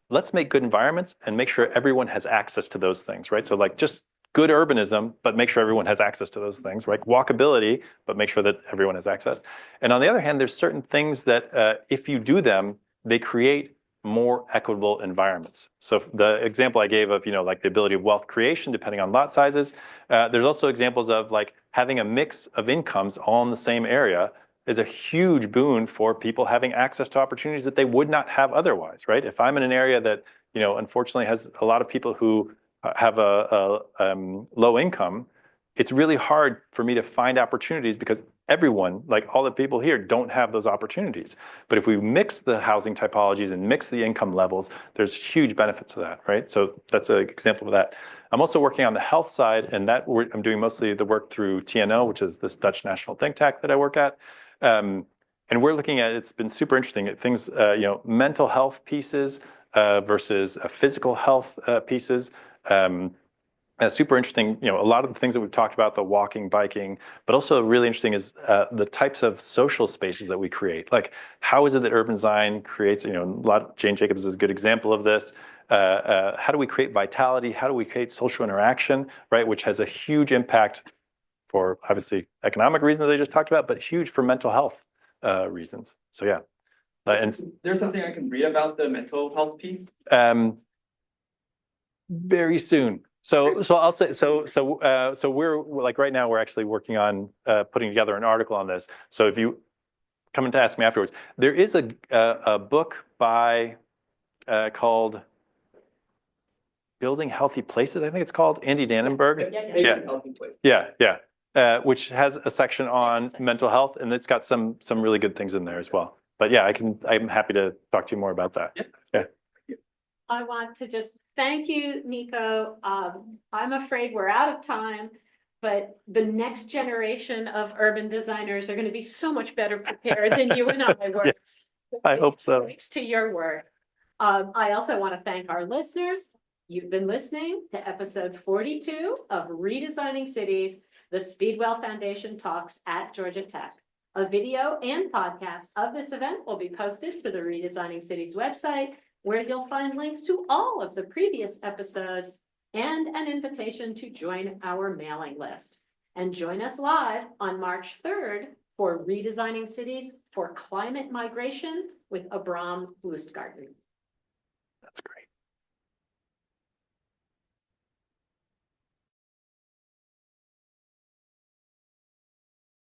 let's make good environments and make sure everyone has access to those things, right? So like just good urbanism, but make sure everyone has access to those things, right? Walkability, but make sure that everyone has access. And on the other hand, there's certain things that if you do them, they create more equitable environments. So the example I gave of, like the ability of wealth creation, depending on lot sizes, there's also examples of like having a mix of incomes all in the same area is a huge boon for people having access to opportunities that they would not have otherwise, right? If I'm in an area that, unfortunately has a lot of people who have a low income, it's really hard for me to find opportunities because everyone, like all the people here, don't have those opportunities. But if we mix the housing typologies and mix the income levels, there's huge benefits to that, right? So that's an example of that. I'm also working on the health side, and I'm doing mostly the work through TNO, which is this Dutch national think tank that I work at. And we're looking at, it's been super interesting, at things, mental health pieces versus physical health pieces. Super interesting, a lot of the things that we've talked about, the walking, biking, but also really interesting is the types of social spaces that we create. Like, how is it that urban design creates, Jane Jacobs is a good example of this. How do we create vitality? How do we create social interaction, right? Which has a huge impact for obviously economic reasons I just talked about, but huge for mental health reasons. So yeah. And there's something I can read about the mental health piece? Very soon. So I'll say, so we're like right now we're actually working on putting together an article on this. So if you come in to ask me afterwards, there is a book by called Building Healthy Places, I think it's called, Andy Dannenberg. Yeah. Which has a section on mental health, and it's got some really good things in there as well. But yeah, I'm happy to talk to you more about that. Yeah. I want to just thank you, Nico. I'm afraid we're out of time, but the next generation of urban designers are going to be so much better prepared than you and I were. Yes, I hope so. Thanks to your work. I also want to thank our listeners. You've been listening to episode 42 of Redesigning Cities, the Speedwell Foundation Talks at Georgia Tech. A video and podcast of this event will be posted to the Redesigning Cities website, where you'll find links to all of the previous episodes and an invitation to join our mailing list. And join us live on March 3rd for Redesigning Cities for Climate Migration with Abram Lustgarten. That's great.